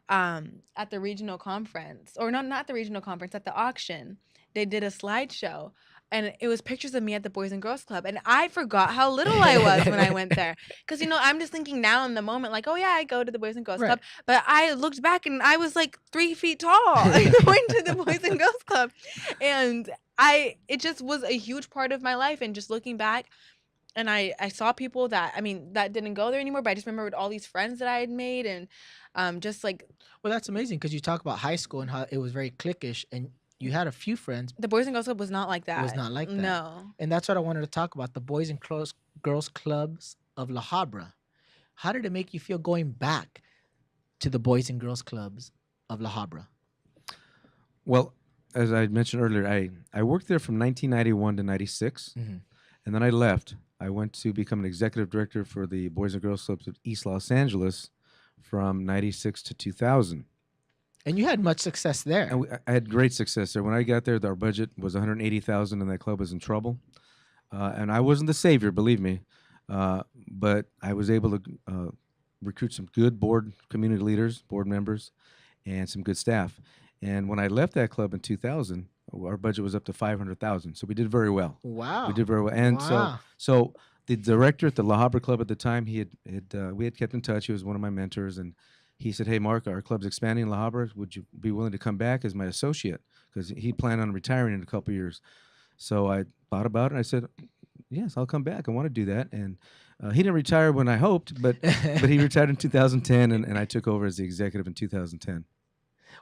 Speaker 4: at the regional conference, or not the regional conference, at the auction. They did a slideshow. And it was pictures of me at the Boys and Girls Club. And I forgot how little I was when I went there. Because, I'm just thinking now in the moment, like, oh, yeah, I go to the Boys and Girls
Speaker 3: Right.
Speaker 4: Club. But I looked back and I was like 3 feet tall going to the Boys and Girls Club. And it just was a huge part of my life. And just looking back, and I saw people that didn't go there anymore, but I just remembered all these friends that I had made, and just like
Speaker 3: Well, that's amazing because you talk about high school and how it was very cliquish, and you had a few friends.
Speaker 4: the Boys and Girls Club was not like that.
Speaker 3: It was not like that.
Speaker 4: No.
Speaker 3: And that's what I wanted to talk about, the Boys and Girls Clubs of La Habra. How did it make you feel going back to the Boys and Girls Clubs of La Habra?
Speaker 5: Well, as I mentioned earlier, I worked there from 1991 to 96, and then I left. I went to become an executive director for the Boys and Girls Clubs of East Los Angeles from 96 to 2000.
Speaker 3: And you had much success there.
Speaker 5: And I had great success there. When I got there, our budget was $180,000, and that club was in trouble. And I wasn't the savior, believe me, but I was able to recruit some good community leaders, board members, and some good staff. And when I left that club in 2000, our budget was up to $500,000. So we did very well.
Speaker 3: Wow.
Speaker 5: We did very well. And
Speaker 3: Wow.
Speaker 5: so the director at the La Habra Club at the time, we had kept in touch. He was one of my mentors, and he said, "Hey, Mark, our club's expanding in La Habra. Would you be willing to come back as my associate?" Because he planned on retiring in a couple of years. So I thought about it, and I said, "Yes, I'll come back. I want to do that." And he didn't retire when I hoped, but he retired in 2010, and I took over as the executive in 2010.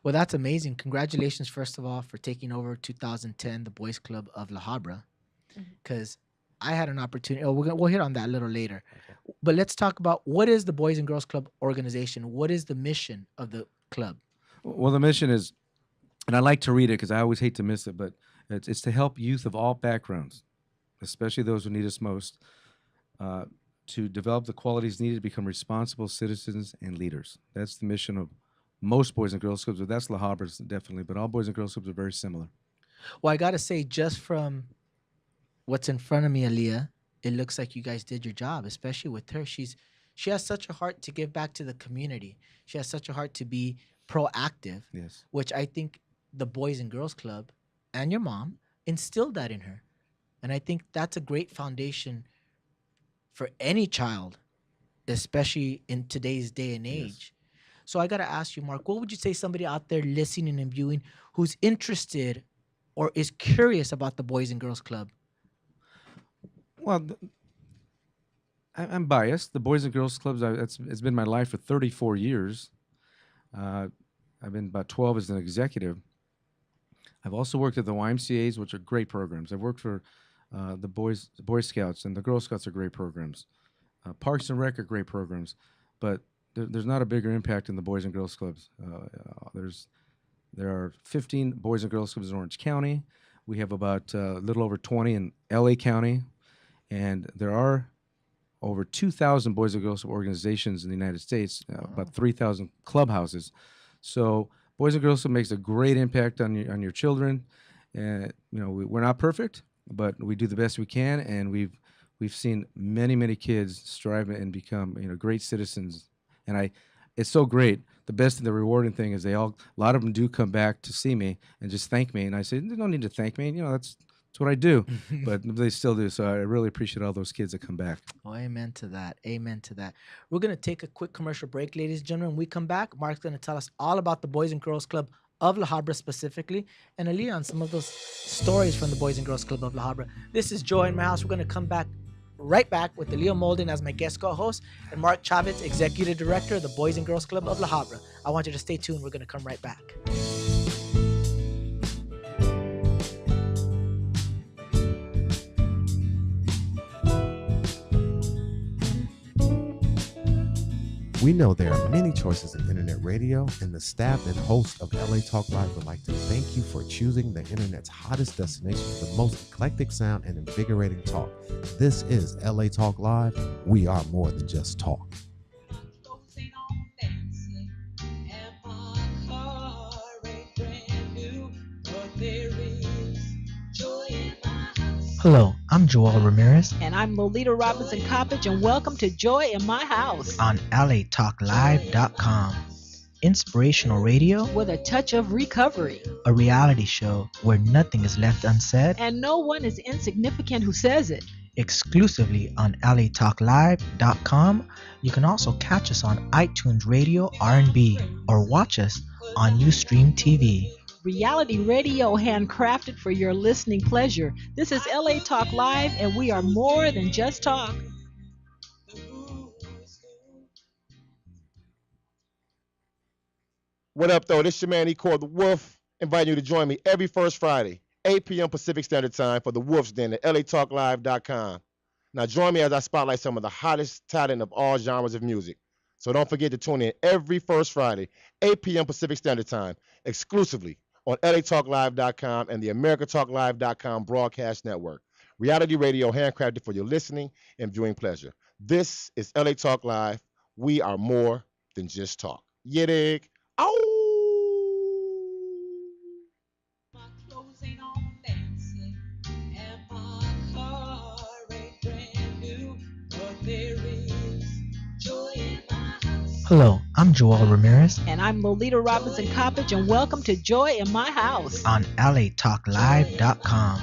Speaker 3: Well, that's amazing. Congratulations, first of all, for taking over 2010, the Boys Club of La Habra. Because I had an opportunity. Oh, we'll hit on that a little later.
Speaker 5: Okay.
Speaker 3: But let's talk about what is the Boys and Girls Club organization? What is the mission of the club?
Speaker 5: Well, the mission is, and I like to read it because I always hate to miss it, but it's to help youth of all backgrounds, especially those who need us most, to develop the qualities needed to become responsible citizens and leaders. That's the mission of most Boys and Girls Clubs, but that's La Habra's definitely, but all Boys and Girls Clubs are very similar.
Speaker 3: Well, I got to say, just from what's in front of me, Aliyah, it looks like you guys did your job, especially with her. She has such a heart to give back to the community. She has such a heart to be proactive,
Speaker 5: Yes.
Speaker 3: which I think the Boys and Girls Club and your mom instilled that in her. And I think that's a great foundation for any child, especially in today's day and age.
Speaker 5: Yes.
Speaker 3: So I got to ask you, Mark, what would you say somebody out there listening and viewing who's interested or is curious about the Boys and Girls Club?
Speaker 5: Well, I'm biased. The Boys and Girls Clubs, it's been my life for 34 years. I've been about 12 as an executive. I've also worked at the YMCAs, which are great programs. I've worked for the Boy Scouts, and the Girl Scouts are great programs. Parks and Rec are great programs, but there's not a bigger impact in the Boys and Girls Clubs. There are 15 Boys and Girls Clubs in Orange County. We have about a little over 20 in LA County, and there are over 2,000 Boys and Girls Club organizations in the United States, about 3,000 clubhouses. So Boys and Girls Club makes a great impact on your children. We're not perfect, but we do the best we can, and we've seen many kids strive and become great citizens. And it's so great. The best and the rewarding thing is a lot of them do come back to see me and just thank me. And I say, "There's no need to thank me. That's what I do." But they still do. So I really appreciate all those kids that come back.
Speaker 3: Oh, amen to that. Amen to that. We're going to take a quick commercial break, ladies and gentlemen. When we come back, Mark's going to tell us all about the Boys and Girls Club of La Habra specifically, and Aliyah on some of those stories from the Boys and Girls Club of La Habra. This is Joy in My House. We're going to come back right back with Aliyah Moulden as my guest co-host and Mark Chavez, Executive Director of the Boys and Girls Club of La Habra. I want you to stay tuned. We're going to come right back.
Speaker 1: We know there are many choices in internet radio, and the staff and host of LA Talk Live would like to thank you for choosing the internet's hottest destination for the most eclectic sound and invigorating talk. This is LA Talk Live. We are more than just talk.
Speaker 3: Hello, I'm Joel Ramirez
Speaker 2: And I'm Lolita Robinson Coppage, and welcome to Joy in My House
Speaker 3: on LATalkLive.com. Inspirational radio,
Speaker 2: with a touch of recovery.
Speaker 3: a reality show where nothing is left unsaid,
Speaker 2: And no one is insignificant who says it.
Speaker 3: exclusively on LATalkLive.com. You can also catch us on iTunes Radio R&B or watch us on Ustream TV.
Speaker 2: Reality radio handcrafted for your listening pleasure. This is LA Talk Live, and we are more than just talk.
Speaker 6: What up, though? This is your man, the Wolf, inviting you to join me every first Friday, 8 p.m. Pacific Standard Time for the Wolf's Den at LATalkLive.com. Now, join me as I spotlight some of the hottest talent of all genres of music. So don't forget to tune in every first Friday, 8 p.m. Pacific Standard Time, exclusively on LATalkLive.com and the AmericaTalkLive.com broadcast network. Reality radio handcrafted for your listening and viewing pleasure. This is LA Talk Live. We are more than just talk. Yeah, dig? Ow!
Speaker 3: Hello, I'm Joel Ramirez
Speaker 2: And I'm Lolita Robinson Coppage, and welcome to Joy in My House
Speaker 3: on LATalkLive.com.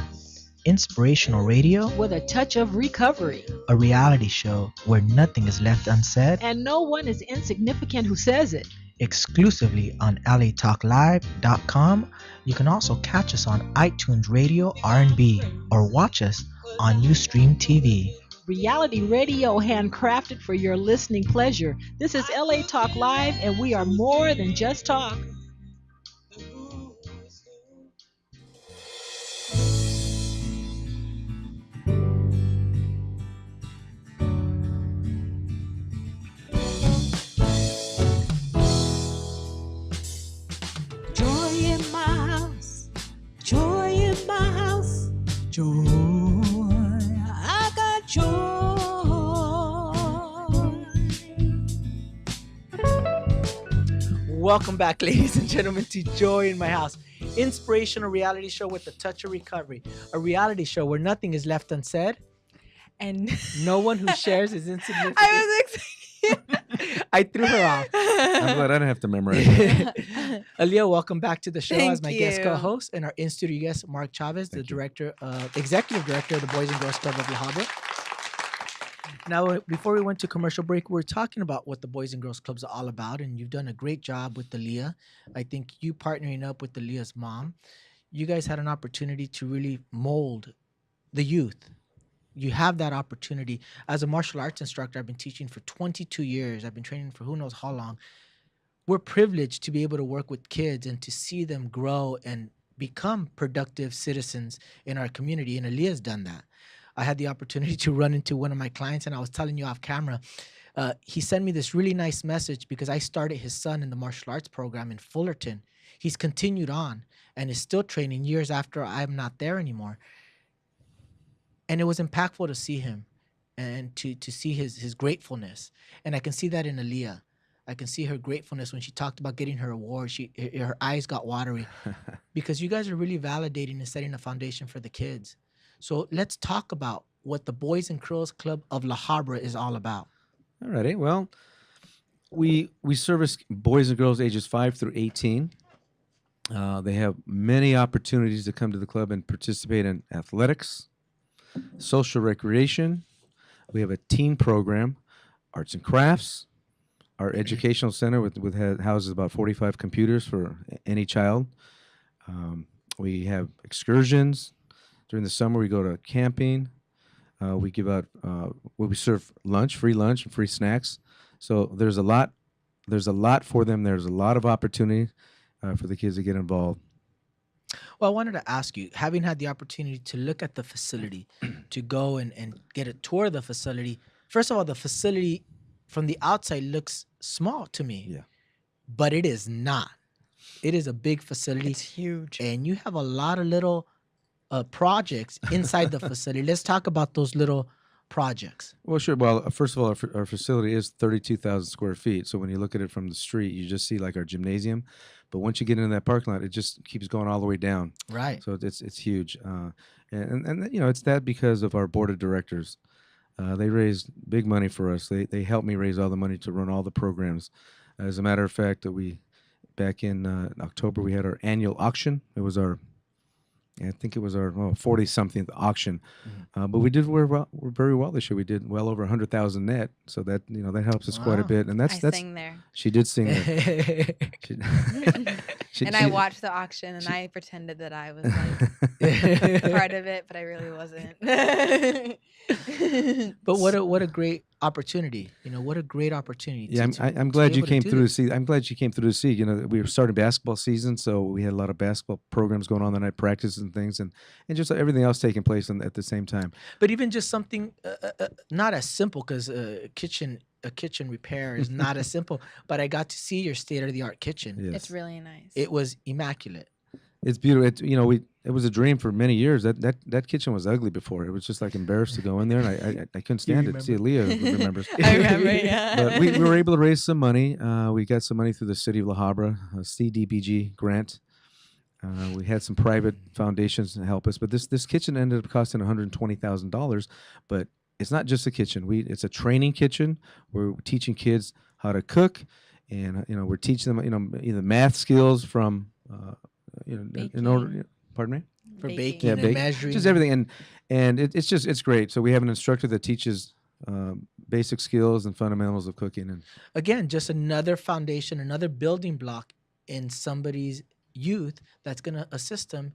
Speaker 3: Inspirational radio,
Speaker 2: with a touch of recovery.
Speaker 3: a reality show where nothing is left unsaid,
Speaker 2: And no one is insignificant who says it.
Speaker 3: exclusively on LATalkLive.com. You can also catch us on iTunes Radio R&B or watch us on Ustream TV.
Speaker 2: Reality radio handcrafted for your listening pleasure. This is LA Talk Live, and we are more than just talk. Joy in my house, joy in my house, joy. I got joy.
Speaker 3: Welcome back, ladies and gentlemen, to Joy in My House. Inspirational reality show with a touch of recovery. A reality show where nothing is left unsaid.
Speaker 4: And
Speaker 3: No one who shares is insignificant.
Speaker 4: I was excited.
Speaker 3: I threw her off.
Speaker 5: I'm glad I didn't have to memorize it.
Speaker 3: Aliyah, welcome back to the show as
Speaker 4: Thank
Speaker 3: my guest
Speaker 4: you.
Speaker 3: co-host, and our in-studio guest, Mark Chavez, the executive director of the Boys and Girls Club of La Habra. Now, before we went to commercial break, we were talking about what the Boys and Girls Club's all about, and you've done a great job with Aliyah. I think you partnering up with Aliyah's mom, you guys had an opportunity to really mold the youth. You have that opportunity. As a martial arts instructor, I've been teaching for 22 years. I've been training for who knows how long. We're privileged to be able to work with kids and to see them grow and become productive citizens in our community. And Aliyah's done that. I had the opportunity to run into one of my clients, and I was telling you off camera, he sent me this really nice message because I started his son in the martial arts program in Fullerton. He's continued on and is still training years after I'm not there anymore. And it was impactful to see him and to see his gratefulness. And I can see that in Aliyah. I can see her gratefulness when she talked about getting her award. Her eyes got watery because you guys are really validating and setting a foundation for the kids. So let's talk about what the Boys and Girls Club of La Habra is all about.
Speaker 5: All righty. Well, we service boys and girls ages 5 through 18. They have many opportunities to come to the club and participate in athletics, social recreation. We have a teen program, arts and crafts. Our educational center houses about 45 computers for any child. We have excursions. During the summer, we go to camping. We give out, we serve lunch, free lunch, and free snacks. So there's a lot for them. There's a lot of opportunity for the kids to get involved.
Speaker 3: Well, I wanted to ask you, having had the opportunity to look at the facility, to go and get a tour of the facility. First of all, the facility from the outside looks small to me.
Speaker 5: Yeah.
Speaker 3: But it is not. It is a big facility.
Speaker 4: It's huge.
Speaker 3: And you have a lot of little projects inside the facility. Let's talk about those little projects.
Speaker 5: Well, sure. Well, first of all, our facility is 32,000 square feet. So when you look at it from the street, you just see like our gymnasium. But once you get into that parking lot, it just keeps going all the way down.
Speaker 3: Right.
Speaker 5: So it's huge. And you know, it's that because of our board of directors. They raised big money for us. They helped me raise all the money to run all the programs. As a matter of fact, back in October, we had our annual auction. It was I think it was our 40-something auction, but we did we're very well this year. We did well over 100,000 net, so that that helps us quite a
Speaker 3: Wow.
Speaker 5: bit. And that's
Speaker 4: sang there.
Speaker 5: she did sing there.
Speaker 4: And I watched the auction and I pretended that I was like part of it, but I really wasn't.
Speaker 3: But what a great opportunity. What a great opportunity.
Speaker 5: Yeah, I'm glad you came through to see. I'm glad you came through to see. We were starting basketball season, so we had a lot of basketball programs going on the night, practices and things, and just everything else taking place at the same time.
Speaker 3: But even just something not as simple, because a kitchen repair is not as simple. But I got to see your state of the art kitchen.
Speaker 5: Yes.
Speaker 4: It's really nice.
Speaker 3: It was immaculate.
Speaker 5: It's beautiful. It was a dream for many years. That kitchen was ugly before. It was just like embarrassed to go in there, and I couldn't stand it. See, Aliyah remembers.
Speaker 4: I remember, yeah.
Speaker 5: But we were able to raise some money. We got some money through the city of La Habra, a CDBG grant. We had some private foundations to help us, but this kitchen ended up costing $120,000. But it's not just a kitchen. It's a training kitchen. We're teaching kids how to cook, and we're teaching them either math skills from in order. Pardon me.
Speaker 3: For
Speaker 4: Baking.
Speaker 3: baking and
Speaker 5: bake-
Speaker 3: measuring.
Speaker 5: just everything, and it's great. So we have an instructor that teaches basic skills and fundamentals of cooking, and
Speaker 3: Again, just another foundation, another building block in somebody's youth that's going to assist them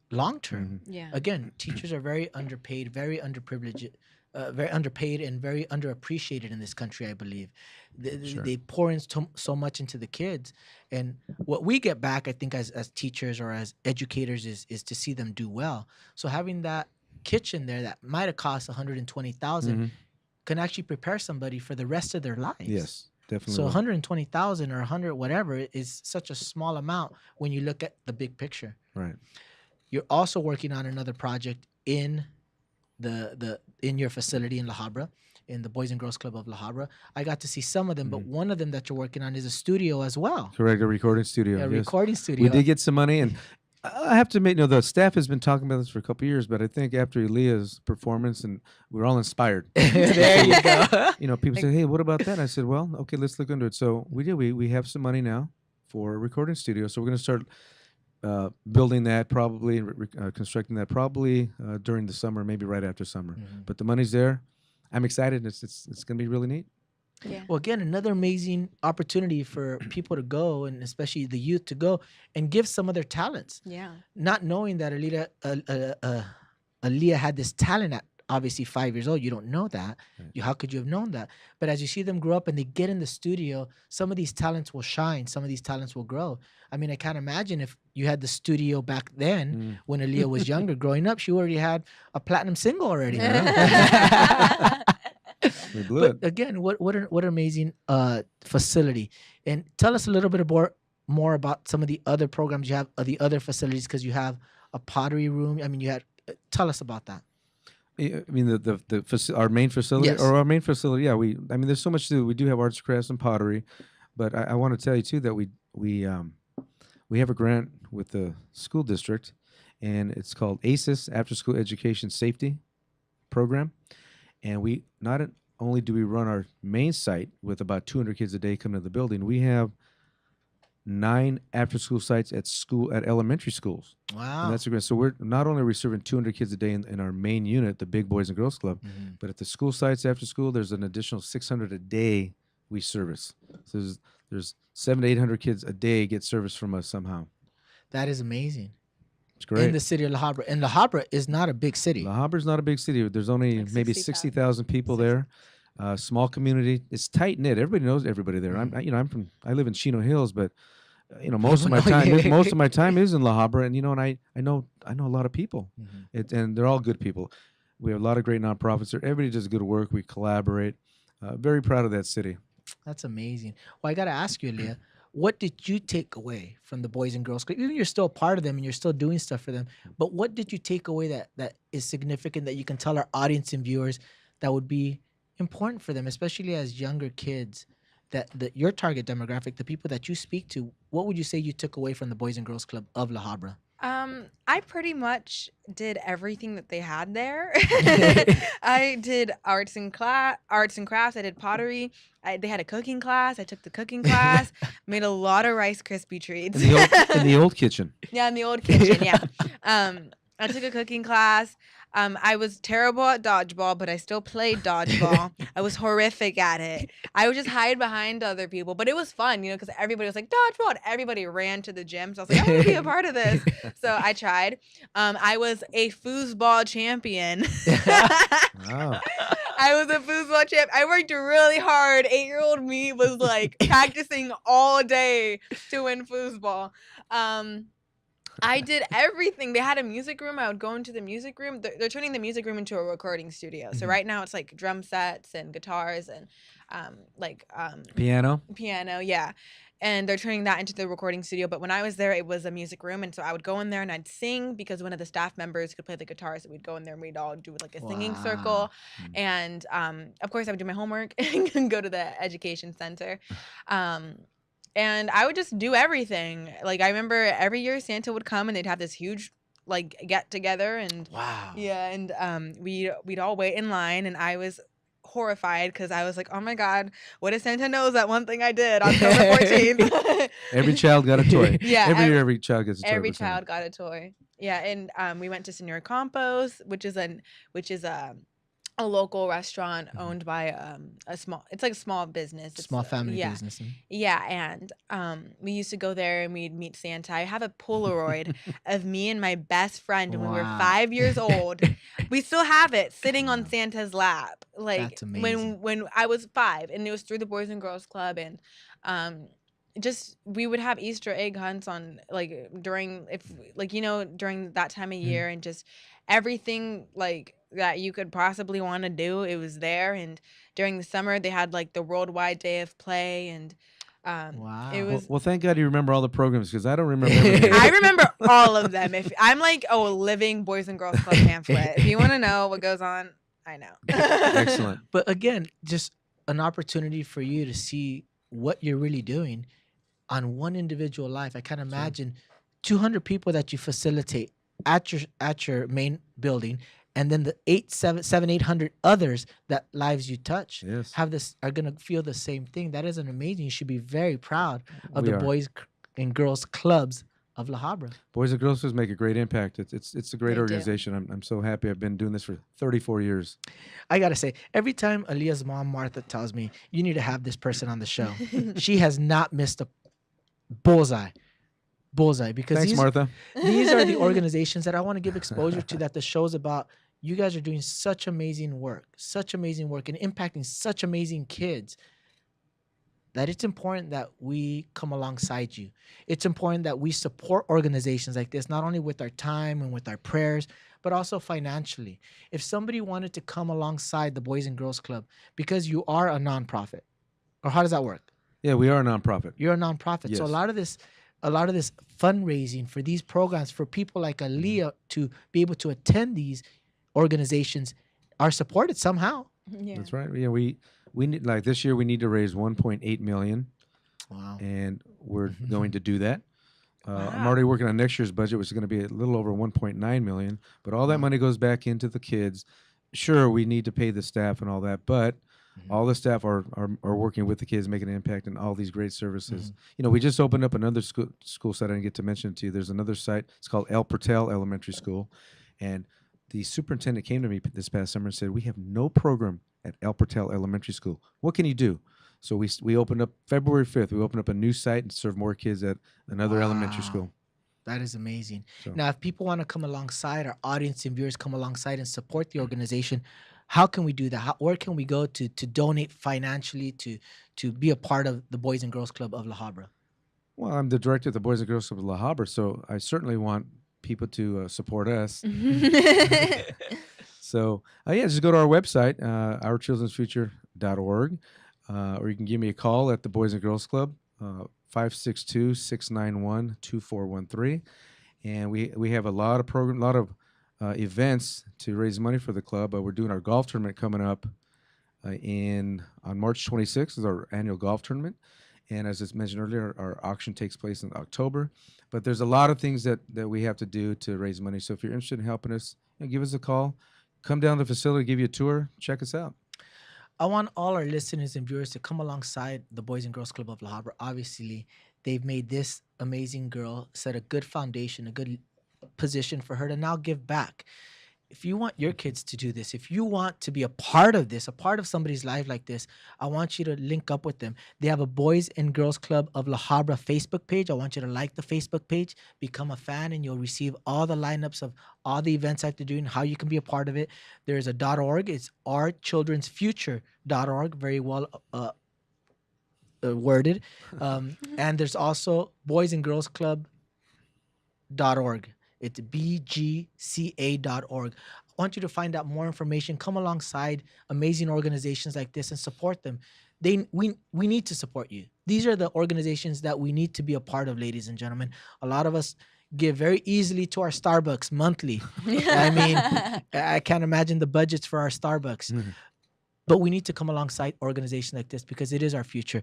Speaker 3: long term.
Speaker 4: Yeah.
Speaker 3: Again, teachers are very underpaid, very underprivileged, very underpaid, and very underappreciated in this country, I believe.
Speaker 5: Sure.
Speaker 3: They pour in so much into the kids, and what we get back, I think, as teachers or as educators, is to see them do well. So having that kitchen there that might have cost 120,000 can actually prepare somebody for the rest of their lives.
Speaker 5: yes, definitely.
Speaker 3: So
Speaker 5: will.
Speaker 3: 120,000 or 100 whatever is such a small amount when you look at the big picture.
Speaker 5: Right.
Speaker 3: You're also working on another project in in your facility in La Habra, in the Boys and Girls Club of La Habra. I got to see some of them, but one of them that you're working on is a studio as well.
Speaker 5: Correct, a recording studio.
Speaker 3: A
Speaker 5: yes.
Speaker 3: recording studio.
Speaker 5: We did get some money, and I have to admit, the staff has been talking about this for a couple of years, but I think after Aliyah's performance, and we were all inspired.
Speaker 3: There you go.
Speaker 5: People say, "Hey, what about that?" I said, "Well, okay, let's look into it." So we did. We have some money now for a recording studio, so we're going to start building that probably, constructing that probably during the summer, maybe right after summer. But the money's there. I'm excited. It's going to be really neat.
Speaker 4: Yeah.
Speaker 3: Well, again, another amazing opportunity for people to go, and especially the youth to go and give some of their talents.
Speaker 4: Yeah.
Speaker 3: Not knowing that Aliyah had this talent at obviously 5 years old. You don't know that.
Speaker 5: Right.
Speaker 3: How could you have known that? But as you see them grow up and they get in the studio, some of these talents will shine. Some of these talents will grow. I mean, I can't imagine if you had the studio back then when Aliyah was younger, growing up, she already had a platinum single already.
Speaker 5: We blew
Speaker 3: But
Speaker 5: it.
Speaker 3: again, what an amazing facility. And tell us a little bit more about some of the other programs you have, the other facilities, because you have a pottery room. I mean, tell us about that.
Speaker 5: I mean, our main facility,
Speaker 3: Yes.
Speaker 5: or our main facility. Yeah, there's so much to do. We do have arts, crafts, and pottery, but I want to tell you too that we have a grant with the school district, and it's called ACES, After School Education Safety Program, and we not only do we run our main site with about 200 kids a day coming to the building, we have 9 after-school sites at elementary schools.
Speaker 3: Wow.
Speaker 5: And that's a great. So we're not only are we serving 200 kids a day in our main unit, the Big Boys and Girls Club, but at the school sites after school, there's an additional 600 a day we service. So there's 700 to 800 kids a day get service from us somehow.
Speaker 3: That is amazing.
Speaker 5: It's great.
Speaker 3: In the city of La Habra. And La Habra is not a big city.
Speaker 5: La Habra's not a big city. There's only
Speaker 4: Like
Speaker 5: maybe
Speaker 4: 60,000.
Speaker 5: 60,000 people there. Small community. It's tight knit. Everybody knows everybody there. I live in Chino Hills, but most of my time is in La Habra, and I know a lot of people, and they're all good people. We have a lot of great nonprofits there. Everybody does good work. We collaborate. Very proud of that city.
Speaker 3: That's amazing. Well, I got to ask you, Aliyah, what did you take away from the Boys and Girls Club? Even you're still a part of them and you're still doing stuff for them, but what did you take away that is significant that you can tell our audience and viewers that would be important for them, especially as younger kids, that your target demographic, the people that you speak to, what would you say you took away from the Boys and Girls Club of La Habra?
Speaker 4: I pretty much did everything that they had there. I did arts and crafts. I did pottery. They had a cooking class. I took the cooking class. Made a lot of Rice Krispie treats.
Speaker 5: In the old kitchen.
Speaker 4: Yeah, in the old kitchen. Yeah. I took a cooking class. I was terrible at dodgeball, but I still played dodgeball. I was horrific at it. I would just hide behind other people, but it was fun, because everybody was like, dodgeball, and everybody ran to the gym. So I was like, I want to be a part of this. So I tried. I was a foosball champion.
Speaker 5: Wow.
Speaker 4: I was a foosball champ. I worked really hard. 8-year-old me was like practicing all day to win foosball. I did everything. They had a music room. I would go into the music room. They're turning the music room into a recording studio. So right now it's like drum sets and guitars and
Speaker 5: Piano.
Speaker 4: Yeah. And they're turning that into the recording studio. But when I was there, it was a music room. And so I would go in there and I'd sing because one of the staff members could play the guitar. So we'd go in there and we'd all do like a singing circle. And of course, I would do my homework and go to the education center. And I would just do everything. Like, I remember every year Santa would come and they'd have this huge, like, get together. And
Speaker 3: Wow.
Speaker 4: yeah, and we'd all wait in line. And I was horrified because I was like, oh my God, what if Santa knows that one thing I did on October 14th?
Speaker 5: Every child got a toy.
Speaker 4: Yeah.
Speaker 5: Every year, every child gets a toy.
Speaker 4: Every child got a toy. Yeah. And we went to Senor Campos, which is a local restaurant owned by it's like a small business. It's
Speaker 3: Small family business.
Speaker 4: Yeah, and we used to go there and we'd meet Santa. I have a Polaroid of me and my best friend when we were 5 years old. We still have it sitting on Santa's lap. Like
Speaker 3: That's amazing.
Speaker 4: when I was 5, and it was through the Boys and Girls Club, and just we would have Easter egg hunts on during that time of year, and just everything that you could possibly want to do, it was there. And during the summer they had like the Worldwide Day of Play, and
Speaker 3: Wow.
Speaker 4: it was
Speaker 5: Well, thank God you remember all the programs because I don't remember everything.
Speaker 4: I remember all of them. If I'm like a living Boys and Girls Club pamphlet. If you want to know what goes on, I know.
Speaker 5: Excellent.
Speaker 3: But again, just an opportunity for you to see what you're really doing on one individual life. I can't imagine 200 people that you facilitate at your main building, and then the 800 others that lives you touch
Speaker 5: Yes.
Speaker 3: are gonna feel the same thing. That is an amazing. You should be very proud of
Speaker 5: We
Speaker 3: the
Speaker 5: are.
Speaker 3: Boys and Girls Clubs of La Habra.
Speaker 5: Boys and Girls Clubs make a great impact. It's a great
Speaker 4: They do.
Speaker 5: organization. I'm so happy. I've been doing this for 34 years.
Speaker 3: I gotta say, every time Aliyah's mom Martha tells me you need to have this person on the show, she has not missed a bullseye because
Speaker 5: Thanks, Martha.
Speaker 3: these are the organizations that I want to give exposure to, that the show's about. You guys are doing such amazing work and impacting such amazing kids, that it's important that we come alongside you. It's important that we support organizations like this, not only with our time and with our prayers, but also financially. If somebody wanted to come alongside the Boys and Girls Club, because you are a nonprofit, or how does that work?
Speaker 5: Yeah, we are a nonprofit.
Speaker 3: You're a nonprofit.
Speaker 5: Yes.
Speaker 3: So a lot of this fundraising for these programs, for people like Aliyah to be able to attend these organizations, are supported somehow.
Speaker 4: Yeah.
Speaker 5: That's right. Yeah, we need, like, this year we need to raise 1.8 million,
Speaker 3: Wow.
Speaker 5: and we're going to do that. I'm
Speaker 4: Wow.
Speaker 5: already working on next year's budget, which is going to be a little over 1.9 million. But all that money goes back into the kids. Sure, we need to pay the staff and all that, but all the staff are working with the kids, making an impact in all these great services. We just opened up another school site. I didn't get to mention it to you. There's another site. It's called El Pertel Elementary School, and the superintendent came to me this past summer and said, "We have no program at El Pertel Elementary School. What can you do?" So we opened up February 5th. We opened up a new site and serve more kids at another elementary
Speaker 3: Wow.
Speaker 5: school.
Speaker 3: That is amazing.
Speaker 5: So-
Speaker 3: Now, if people want to come alongside, our audience and viewers come alongside and support the organization, how can we do that? Where can we go to donate financially to be a part of the Boys and Girls Club of La Habra?
Speaker 5: Well, I'm the director of the Boys and Girls Club of La Habra, so I certainly want people to support us. So, just go to our website, ourchildrensfuture.org. or you can give me a call at the Boys and Girls Club, 562-691-2413. And we have a lot of events to raise money for the club. We're doing our golf tournament coming up on March 26th is our annual golf tournament. And as I mentioned earlier, our auction takes place in October. But there's a lot of things that we have to do to raise money. So if you're interested in helping us, give us a call. Come down to the facility, give you a tour, check us out.
Speaker 3: I want all our listeners and viewers to come alongside the Boys and Girls Club of La Habra. Obviously, they've made this amazing girl, set a good foundation, a good position for her to now give back. If you want your kids to do this, if you want to be a part of this, a part of somebody's life like this, I want you to link up with them. They have a Boys and Girls Club of La Habra Facebook page. I want you to like the Facebook page, become a fan, and you'll receive all the lineups of all the events that they're doing, how you can be a part of it. There's a .org. It's ourchildrensfuture.org. Very well worded. And there's also Boys and Girls Club.org. It's bgca.org. I want you to find out more information. Come alongside amazing organizations like this and support them. We need to support you. These are the organizations that we need to be a part of, ladies and gentlemen. A lot of us give very easily to our Starbucks monthly. I mean, I can't imagine the budgets for our Starbucks. Mm-hmm. But we need to come alongside organizations like this because it is our future.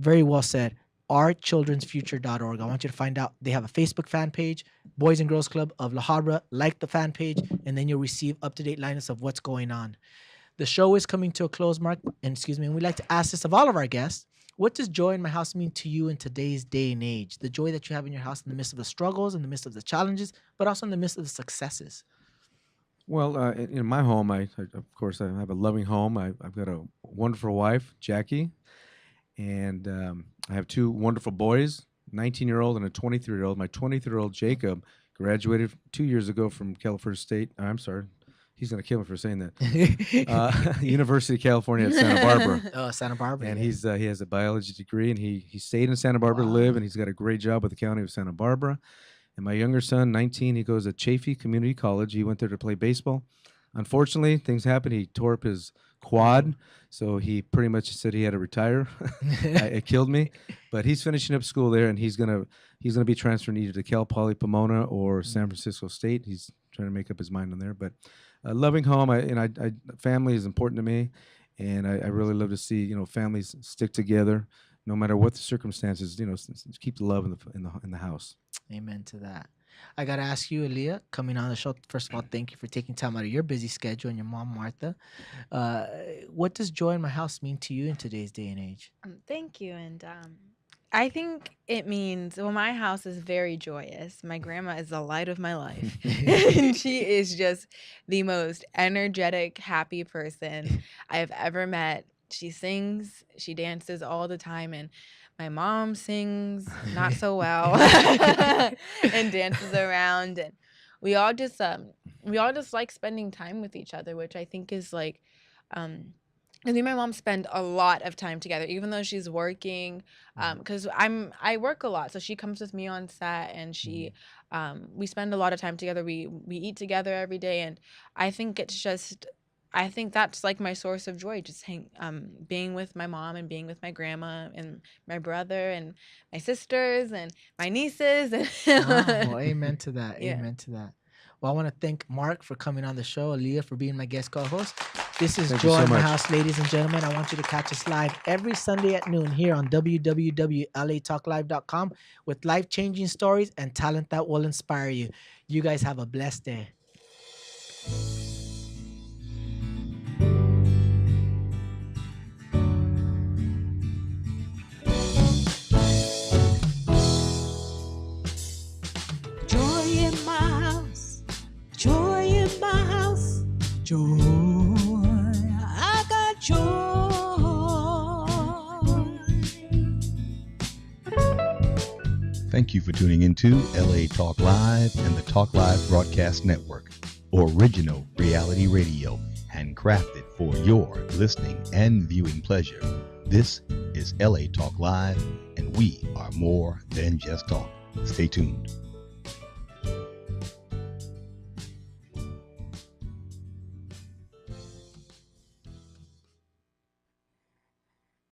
Speaker 3: Very well said. ourchildrensfuture.org. I want you to find out. They have a Facebook fan page, Boys and Girls Club of La Habra. Like the fan page, and then you'll receive up-to-date lineups of what's going on. The show is coming to a close, Mark. And we like to ask this of all of our guests. What does joy in my house mean to you in today's day and age? The joy that you have in your house in the midst of the struggles, in the midst of the challenges, but also in the midst of the successes.
Speaker 5: Well, in my home, I of course I have a loving home. I've got a wonderful wife, Jackie. And I have two wonderful boys, 19-year-old and a 23-year-old. My 23-year-old, Jacob, graduated 2 years ago from California State. I'm sorry. He's going to kill me for saying that. University of California at Santa Barbara.
Speaker 3: Oh, Santa Barbara.
Speaker 5: And he has a biology degree, and he stayed in Santa Barbara to live, and he's got a great job with the county of Santa Barbara. And my younger son, 19, he goes to Chavez Community College. He went there to play baseball. Unfortunately, things happened. He tore up his quad, so he pretty much said he had to retire. It killed me, but he's finishing up school there, and he's gonna be transferring either to Cal Poly Pomona or San Francisco State. He's trying to make up his mind on there. But loving home, family is important to me, and I really love to see families stick together no matter what the circumstances. Keep the love in the house.
Speaker 3: Amen to that. I got to ask you, Aliyah, coming on the show, first of all, thank you for taking time out of your busy schedule and your mom, Martha. What does joy in my house mean to you in today's day and age?
Speaker 4: Thank you. And I think it means, my house is very joyous. My grandma is the light of my life. And she is just the most energetic, happy person I have ever met. She sings, she dances all the time, and my mom sings not so well and dances around, and we all just like spending time with each other, which I think is like I think my mom spend a lot of time together, even though she's working, because I work a lot, so she comes with me on set, and she we spend a lot of time together. We eat together every day, and I think that's like my source of joy, just being with my mom and being with my grandma and my brother and my sisters and my nieces.
Speaker 3: Well, amen to that.
Speaker 4: Yeah.
Speaker 3: Amen to that. Well, I want to thank Mark for coming on the show, Aliyah for being my guest co-host. This is
Speaker 5: Thank you
Speaker 3: Joy
Speaker 5: so
Speaker 3: in My
Speaker 5: much.
Speaker 3: House, ladies and gentlemen. I want you to catch us live every Sunday at noon here on www.latalklive.com with life-changing stories and talent that will inspire you. You guys have a blessed day.
Speaker 2: Joy in my house, joy in my house, joy. I got joy.
Speaker 7: Thank you for tuning into LA Talk Live and the Talk Live Broadcast Network, original reality radio, handcrafted for your listening and viewing pleasure. This is LA Talk Live, and we are more than just talk. Stay tuned.